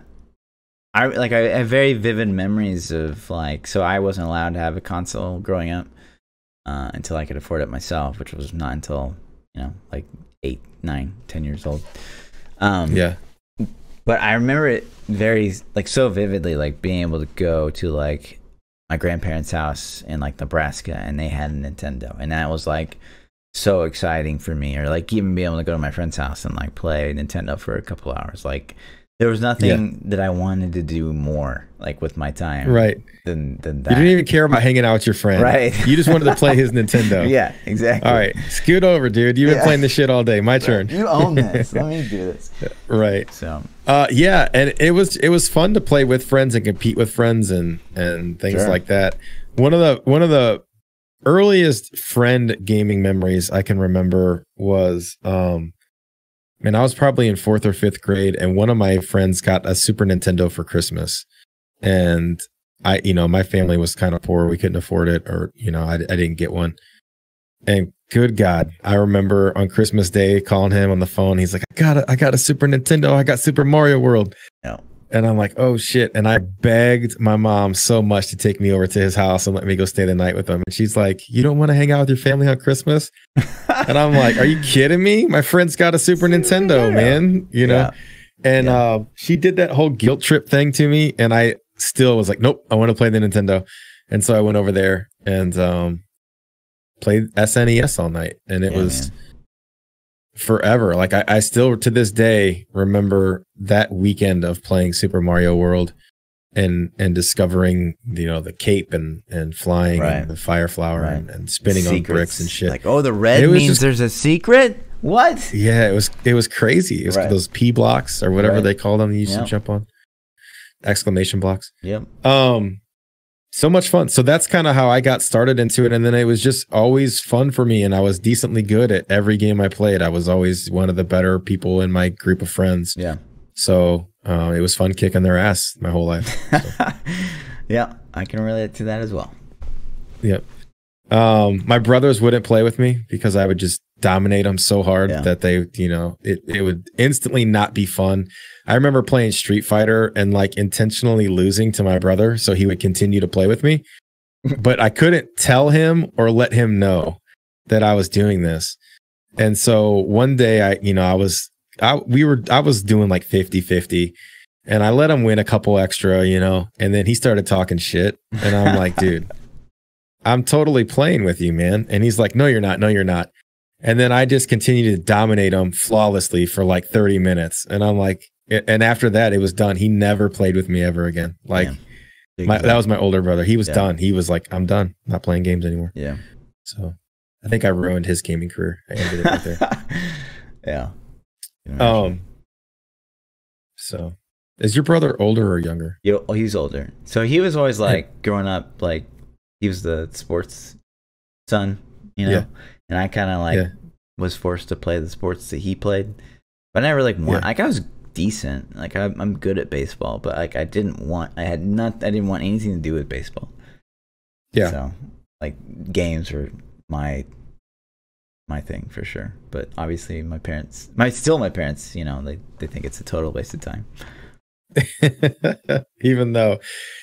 S1: I have very vivid memories of like, so I wasn't allowed to have a console growing up until I could afford it myself, which was not until, like 8, 9, 10 years old.
S2: Yeah.
S1: But I remember it very, like, so vividly, like being able to go to like my grandparents' house in like Nebraska, and they had a Nintendo, and that was like so exciting for me. Or like even being able to go to my friend's house and like play Nintendo for a couple hours. Like, there was nothing that I wanted to do more, like, with my time,
S2: right?
S1: Than that.
S2: You didn't even care about hanging out with your friend,
S1: right?
S2: You just wanted to play his Nintendo.
S1: Yeah, exactly.
S2: All right, scoot over, dude. You've been playing this shit all day. My turn.
S1: You own this. Let me do this.
S2: Right.
S1: So,
S2: yeah, and it was fun to play with friends and compete with friends and things like that. One of the earliest friend gaming memories I can remember was I was probably in 4th or 5th grade, and one of my friends got a Super Nintendo for Christmas. And my family was kind of poor. We couldn't afford it, or, I didn't get one. And good God, I remember on Christmas Day calling him on the phone. He's like, I got a Super Nintendo. I got Super Mario World.
S1: No.
S2: And I'm like, oh shit. And I begged my mom so much to take me over to his house and let me go stay the night with him. And she's like, you don't want to hang out with your family on Christmas? And I'm like, are you kidding me? My friend's got a Super Nintendo, man. And she did that whole guilt trip thing to me. And I still was like, nope, I want to play the Nintendo. And so I went over there and played SNES all night. And it was forever. Like I still to this day remember that weekend of playing Super Mario World and discovering the cape and flying and the fire flower and spinning on bricks and shit.
S1: Like, the red means there's a secret? What?
S2: Yeah, it was crazy. It was those P blocks or whatever they call them you used to jump on. Exclamation blocks.
S1: Yep.
S2: So much fun. So that's kind of how I got started into it. And then it was just always fun for me. And I was decently good at every game I played. I was always one of the better people in my group of friends.
S1: Yeah.
S2: So it was fun kicking their ass my whole life. So.
S1: Yeah, I can relate to that as well.
S2: Yep. My brothers wouldn't play with me because I would just dominate them so hard that they, it would instantly not be fun. I remember playing Street Fighter and like intentionally losing to my brother so he would continue to play with me, but I couldn't tell him or let him know that I was doing this. And so one day I was doing like 50-50 and I let him win a couple extra, and then he started talking shit and I'm like, dude, I'm totally playing with you, man. And he's like, no, you're not. No, you're not. And then I just continued to dominate him flawlessly for like 30 minutes. And I'm like, and after that, it was done. He never played with me ever again. Like that was my older brother. He was done. He was like, I'm done. I'm not playing games anymore.
S1: Yeah.
S2: So I think I ruined his gaming career. I ended it right there.
S1: Yeah.
S2: So is your brother older or younger?
S1: He's older. So he was always like growing up, like he was the sports son, and I kind of was forced to play the sports that he played, but I never won. Like I was decent. Like I'm good at baseball, but like I didn't want anything to do with baseball. Yeah. So like games were my thing for sure. But obviously my parents, they think it's a total waste of time.
S2: Even though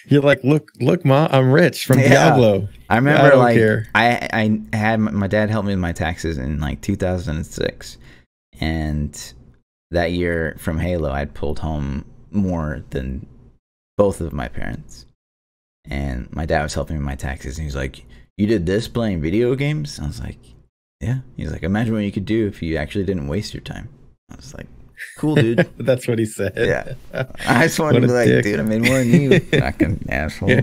S2: you're like, look, Ma, I'm rich from Diablo.
S1: I remember I had my dad help me with my taxes in like 2006, and that year from Halo, I'd pulled home more than both of my parents. And my dad was helping me with my taxes, and he's like, "You did this playing video games?" I was like, Yeah. He's like, imagine what you could do if you actually didn't waste your time. I was like, cool, dude.
S2: That's what he said.
S1: Yeah. I just wanted to be like, dick. Dude, I made more than you, fucking asshole.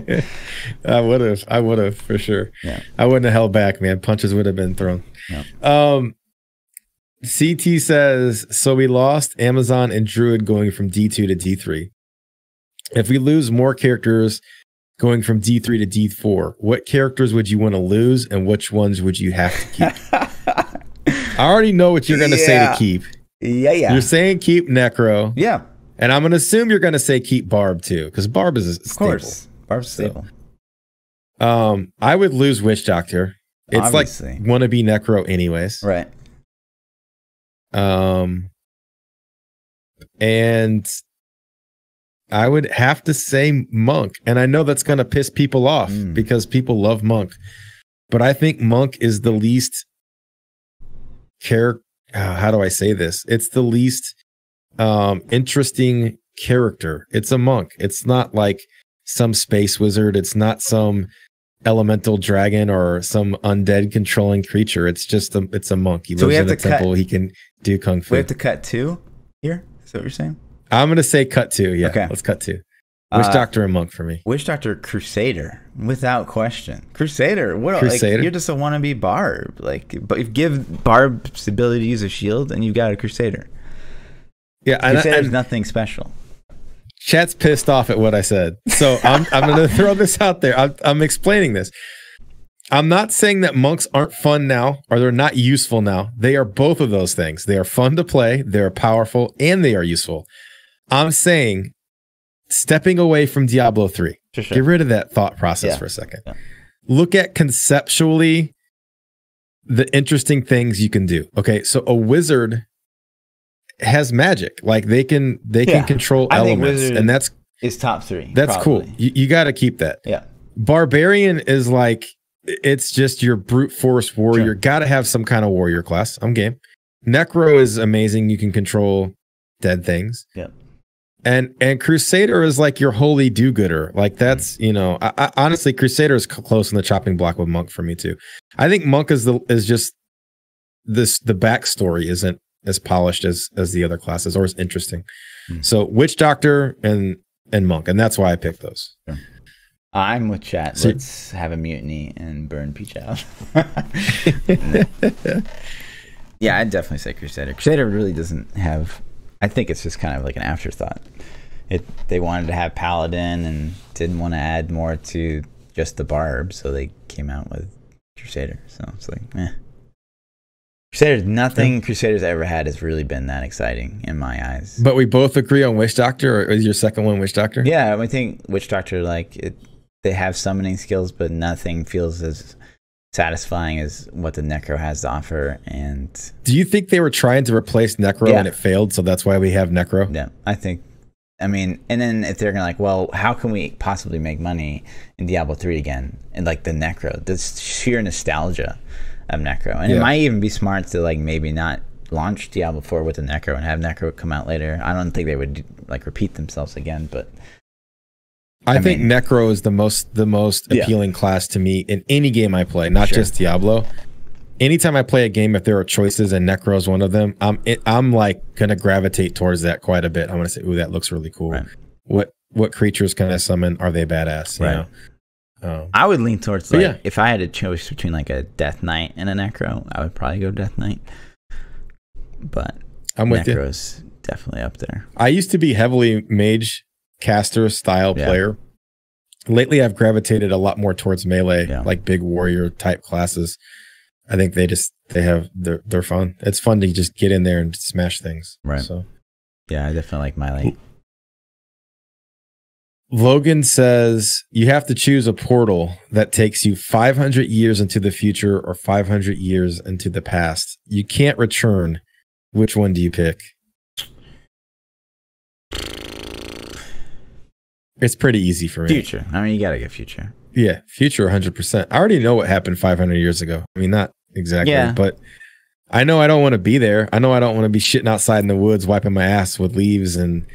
S2: I would have for sure.
S1: Yeah.
S2: I wouldn't have held back, man. Punches would have been thrown.
S1: Yeah.
S2: CT says, so we lost Amazon and Druid going from D2 to D3. If we lose more characters going from D3 to D4, what characters would you want to lose and which ones would you have to keep? I already know what you're going to say to keep.
S1: Yeah.
S2: You're saying keep Necro.
S1: Yeah.
S2: And I'm going to assume you're going to say keep Barb too, because Barb is a staple. Of
S1: course. Barb's staple.
S2: I would lose Witch Doctor. It's obviously like wannabe Necro anyways.
S1: Right.
S2: And I would have to say Monk. And I know that's going to piss people off because people love Monk. But I think Monk is the least how do I say this? It's the least interesting character. It's a monk. It's not like some space wizard. It's not some elemental dragon or some undead controlling creature. It's just it's a monk. He lives in a temple. He can do kung fu.
S1: We have to cut 2 here? Is that what you're saying?
S2: I'm going to say cut 2. Yeah,
S1: okay.
S2: Let's cut 2. Witch Doctor and Monk for me.
S1: Witch Doctor, Crusader, without question. Crusader,
S2: Crusader?
S1: Like, you're just a wannabe Barb. Like, but if you give Barb's ability to use a shield, and you've got a Crusader.
S2: Yeah,
S1: Crusader's nothing special.
S2: Chat's pissed off at what I said, so I'm going to throw this out there. I'm explaining this. I'm not saying that monks aren't fun now or they're not useful now. They are both of those things. They are fun to play, they're powerful, and they are useful. I'm saying stepping away from Diablo 3.
S1: Sure.
S2: Get rid of that thought process for a second. Yeah. Look at conceptually the interesting things you can do. Okay, so a wizard has magic. Like they can control elements, and that's
S1: top 3.
S2: That's probably cool. You got to keep that.
S1: Yeah.
S2: Barbarian is like, it's just your brute force warrior. Sure. Got to have some kind of warrior class. I'm game. Necro is amazing. You can control dead things.
S1: Yeah.
S2: And Crusader is like your holy do-gooder. Like that's, I honestly, Crusader is close in the chopping block with Monk for me too. I think Monk is just the backstory isn't as polished as the other classes or as interesting. So Witch Doctor and Monk, and that's why I picked those.
S1: Sure. I'm with chat. So, let's have a mutiny and burn ThaPChild. Yeah, I'd definitely say Crusader. Crusader really doesn't have. I think it's just kind of like an afterthought. They wanted to have Paladin and didn't want to add more to just the Barb, so they came out with Crusader. So it's like, Crusader's nothing Crusader's ever had has really been that exciting in my eyes.
S2: But we both agree on Witch Doctor, or is your second one Witch Doctor?
S1: Yeah, I think Witch Doctor, they have summoning skills, but nothing feels as satisfying as what the Necro has to offer. And
S2: do you think they were trying to replace Necro and it failed, so that's why we have Necro?
S1: Yeah, I mean, and then if they're gonna well, how can we possibly make money in Diablo 3 again? And like the Necro, this sheer nostalgia of Necro, and it might even be smart to maybe not launch Diablo 4 with the Necro and have Necro come out later. I don't think they would repeat themselves again, but
S2: I think Necro is the most appealing class to me in any game I play, not just Diablo. Anytime I play a game, if there are choices and Necro is one of them, I'm gonna gravitate towards that quite a bit. I'm gonna say, ooh, that looks really cool. Right. What creatures can I summon? Are they badass? You know?
S1: I would lean towards if I had a choice between a Death Knight and a Necro, I would probably go Death Knight. But
S2: I'm with
S1: Necro's definitely up there.
S2: I used to be heavily mage caster style player. Lately I've gravitated a lot more towards melee, like big warrior type classes. I think they're fun. It's fun to just get in there and smash things.
S1: Right.
S2: So
S1: yeah, I definitely like melee.
S2: Logan says you have to choose a portal that takes you 500 years into the future or 500 years into the past. You can't return. Which one do you pick? It's pretty easy for me.
S1: Future. I mean, you got to get future.
S2: Yeah, future 100%. I already know what happened 500 years ago. I mean, not exactly, but I know I don't want to be there. I know I don't want to be shitting outside in the woods, wiping my ass with leaves and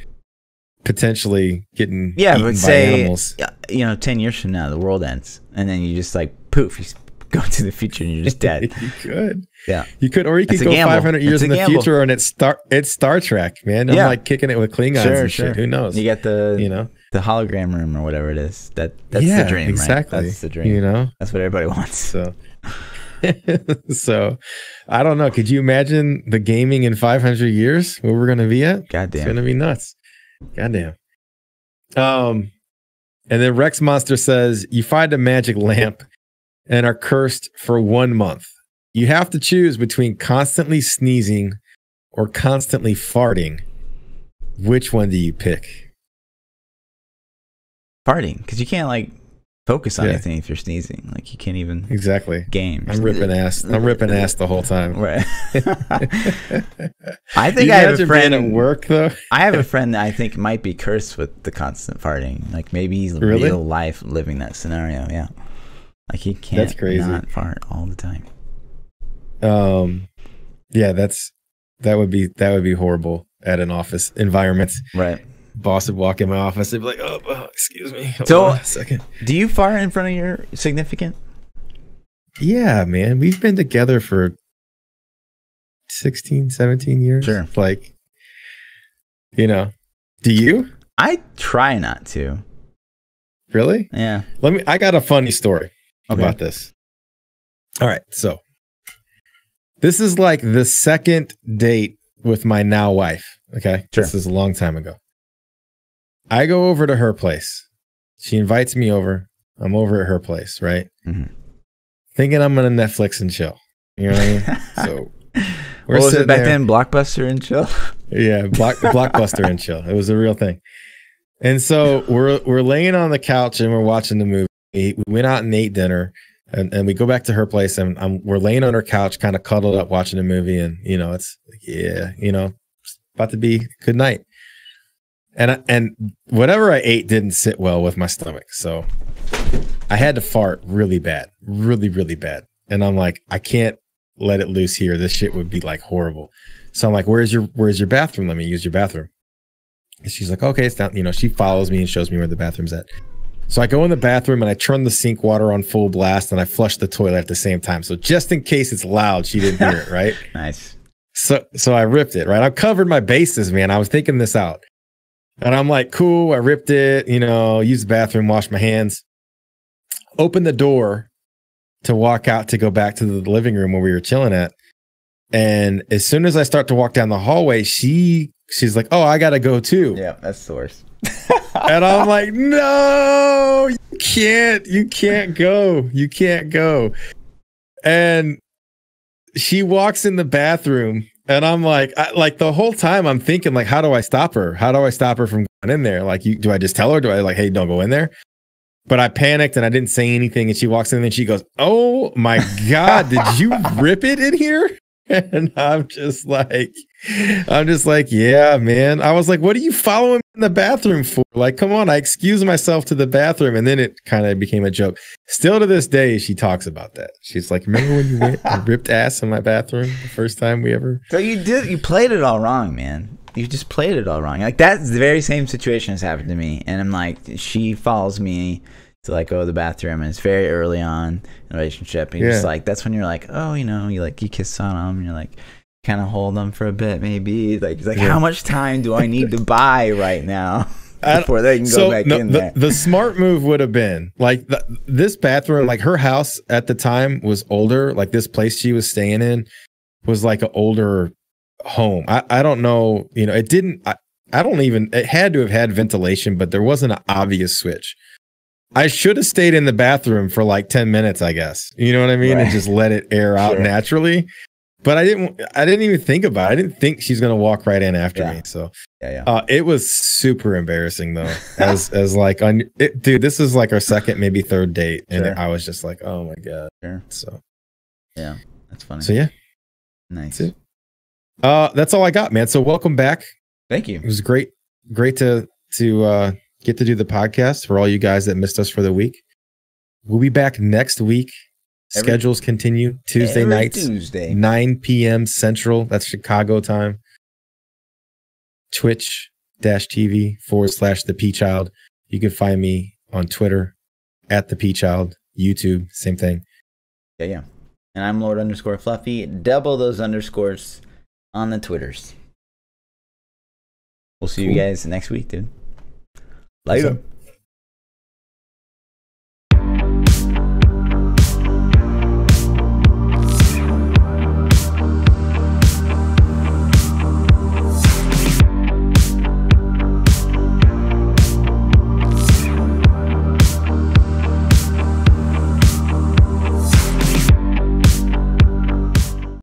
S2: potentially getting eaten by animals.
S1: 10 years from now, the world ends. And then you just poof, you go to the future and you're just dead.
S2: You could.
S1: Yeah.
S2: You could, or you could go 500 years in the future and it's Star Trek, man. I'm like kicking it with Klingons and shit. Who knows?
S1: You get the hologram room or whatever it is. That's the dream,
S2: exactly.
S1: Right? That's the dream. That's what everybody wants.
S2: So I don't know. Could you imagine the gaming in 500 years where we're going to be at?
S1: Goddamn.
S2: It's going to be nuts. Goddamn. And then Rex Monster says, you find a magic lamp and are cursed for 1 month. You have to choose between constantly sneezing or constantly farting. Which one do you pick?
S1: Farting, because you can't like focus on anything if you're sneezing. Like you can't even game.
S2: I'm ripping ass the whole time.
S1: Right. I think I have a friend
S2: at work though.
S1: I have a friend that I think might be cursed with the constant farting. Like maybe he's real life living that scenario. Yeah. Like he can't not fart all the time.
S2: Yeah, that would be horrible at an office environment.
S1: Right.
S2: Boss would walk in my office and be like, oh excuse me. Hold on a second.
S1: Do you fart in front of your significant?
S2: Yeah, man. We've been together for 16, 17 years.
S1: Sure.
S2: Like, do you?
S1: I try not to.
S2: Really?
S1: Yeah.
S2: I got a funny story about this. All right. So this is like the second date with my now wife. Okay. Sure. This is a long time ago. I go over to her place. She invites me over. I'm over at her place, right? Mm-hmm. Thinking I'm gonna Netflix and chill. You know what I mean? So
S1: what was it back then? Blockbuster and chill?
S2: Yeah, Blockbuster and chill. It was a real thing. And so we're laying on the couch and we're watching the movie. We went out and ate dinner, and we go back to her place and we're laying on her couch, kind of cuddled up, watching the movie, and it's about to be good night. And whatever I ate didn't sit well with my stomach. So I had to fart really bad, really, really bad. And I'm like, I can't let it loose here. This shit would be like horrible. So I'm like, where's your bathroom? Let me use your bathroom. And she's like, okay, it's down. She follows me and shows me where the bathroom's at. So I go in the bathroom and I turn the sink water on full blast and I flush the toilet at the same time. So just in case it's loud, she didn't hear it, right?
S1: Nice.
S2: So I ripped it, right? I covered my bases, man. I was thinking this out. And I'm like, cool, I ripped it, use the bathroom, wash my hands, open the door to walk out to go back to the living room where we were chilling at. And as soon as I start to walk down the hallway, she's like, oh, I got to go too.
S1: Yeah, that's the worst.
S2: And I'm like, no, you can't go. And she walks in the bathroom. And I'm like the whole time I'm thinking, like, how do I stop her? How do I stop her from going in there? Like, do I just tell her? Do I like, hey, don't go in there? But I panicked and I didn't say anything. And she walks in and she goes, oh my God, did you rip it in here? And I'm just like, yeah, man. I was like, what are you following me in the bathroom for? Like, come on. I excused myself to the bathroom. And then it kind of became a joke. Still to this day, she talks about that. She's like, remember when you went and ripped ass in my bathroom the first time we ever?
S1: So you played it all wrong, man. You just played it all wrong. Like that's the very same situation has happened to me. And I'm like, she follows me to like go to the bathroom, and it's very early on in a relationship. And you're just like, that's when you're like, oh, you kiss on them, and you're like, kind of hold them for a bit, maybe. Like, it's like, how much time do I need to buy right now before they can go back in there?
S2: The smart move would have been like this bathroom, like her house at the time was older. Like this place she was staying in was like an older home. I don't know, it didn't. It had to have had ventilation, but there wasn't an obvious switch. I should have stayed in the bathroom for like 10 minutes, I guess. You know what I mean? Right. And just let it air out naturally. But I didn't even think about it. I didn't think she's gonna walk right in after me. So it was super embarrassing though. as like dude, this is like our second, maybe third date. And I was just like, oh my God.
S1: Sure.
S2: So
S1: yeah, that's funny.
S2: So yeah.
S1: Nice.
S2: That's all I got, man. So welcome back.
S1: Thank you.
S2: It was great to get to do the podcast for all you guys that missed us for the week. We'll be back next week. Schedules continue. Tuesday nights, 9 p.m. Central. That's Chicago time. Twitch.tv/ThaPChild. You can find me on Twitter @ThaPChild. YouTube, same thing.
S1: Yeah. And I'm Lord_Fluffy. Double those underscores on the Twitters. We'll see you guys next week, dude. Later.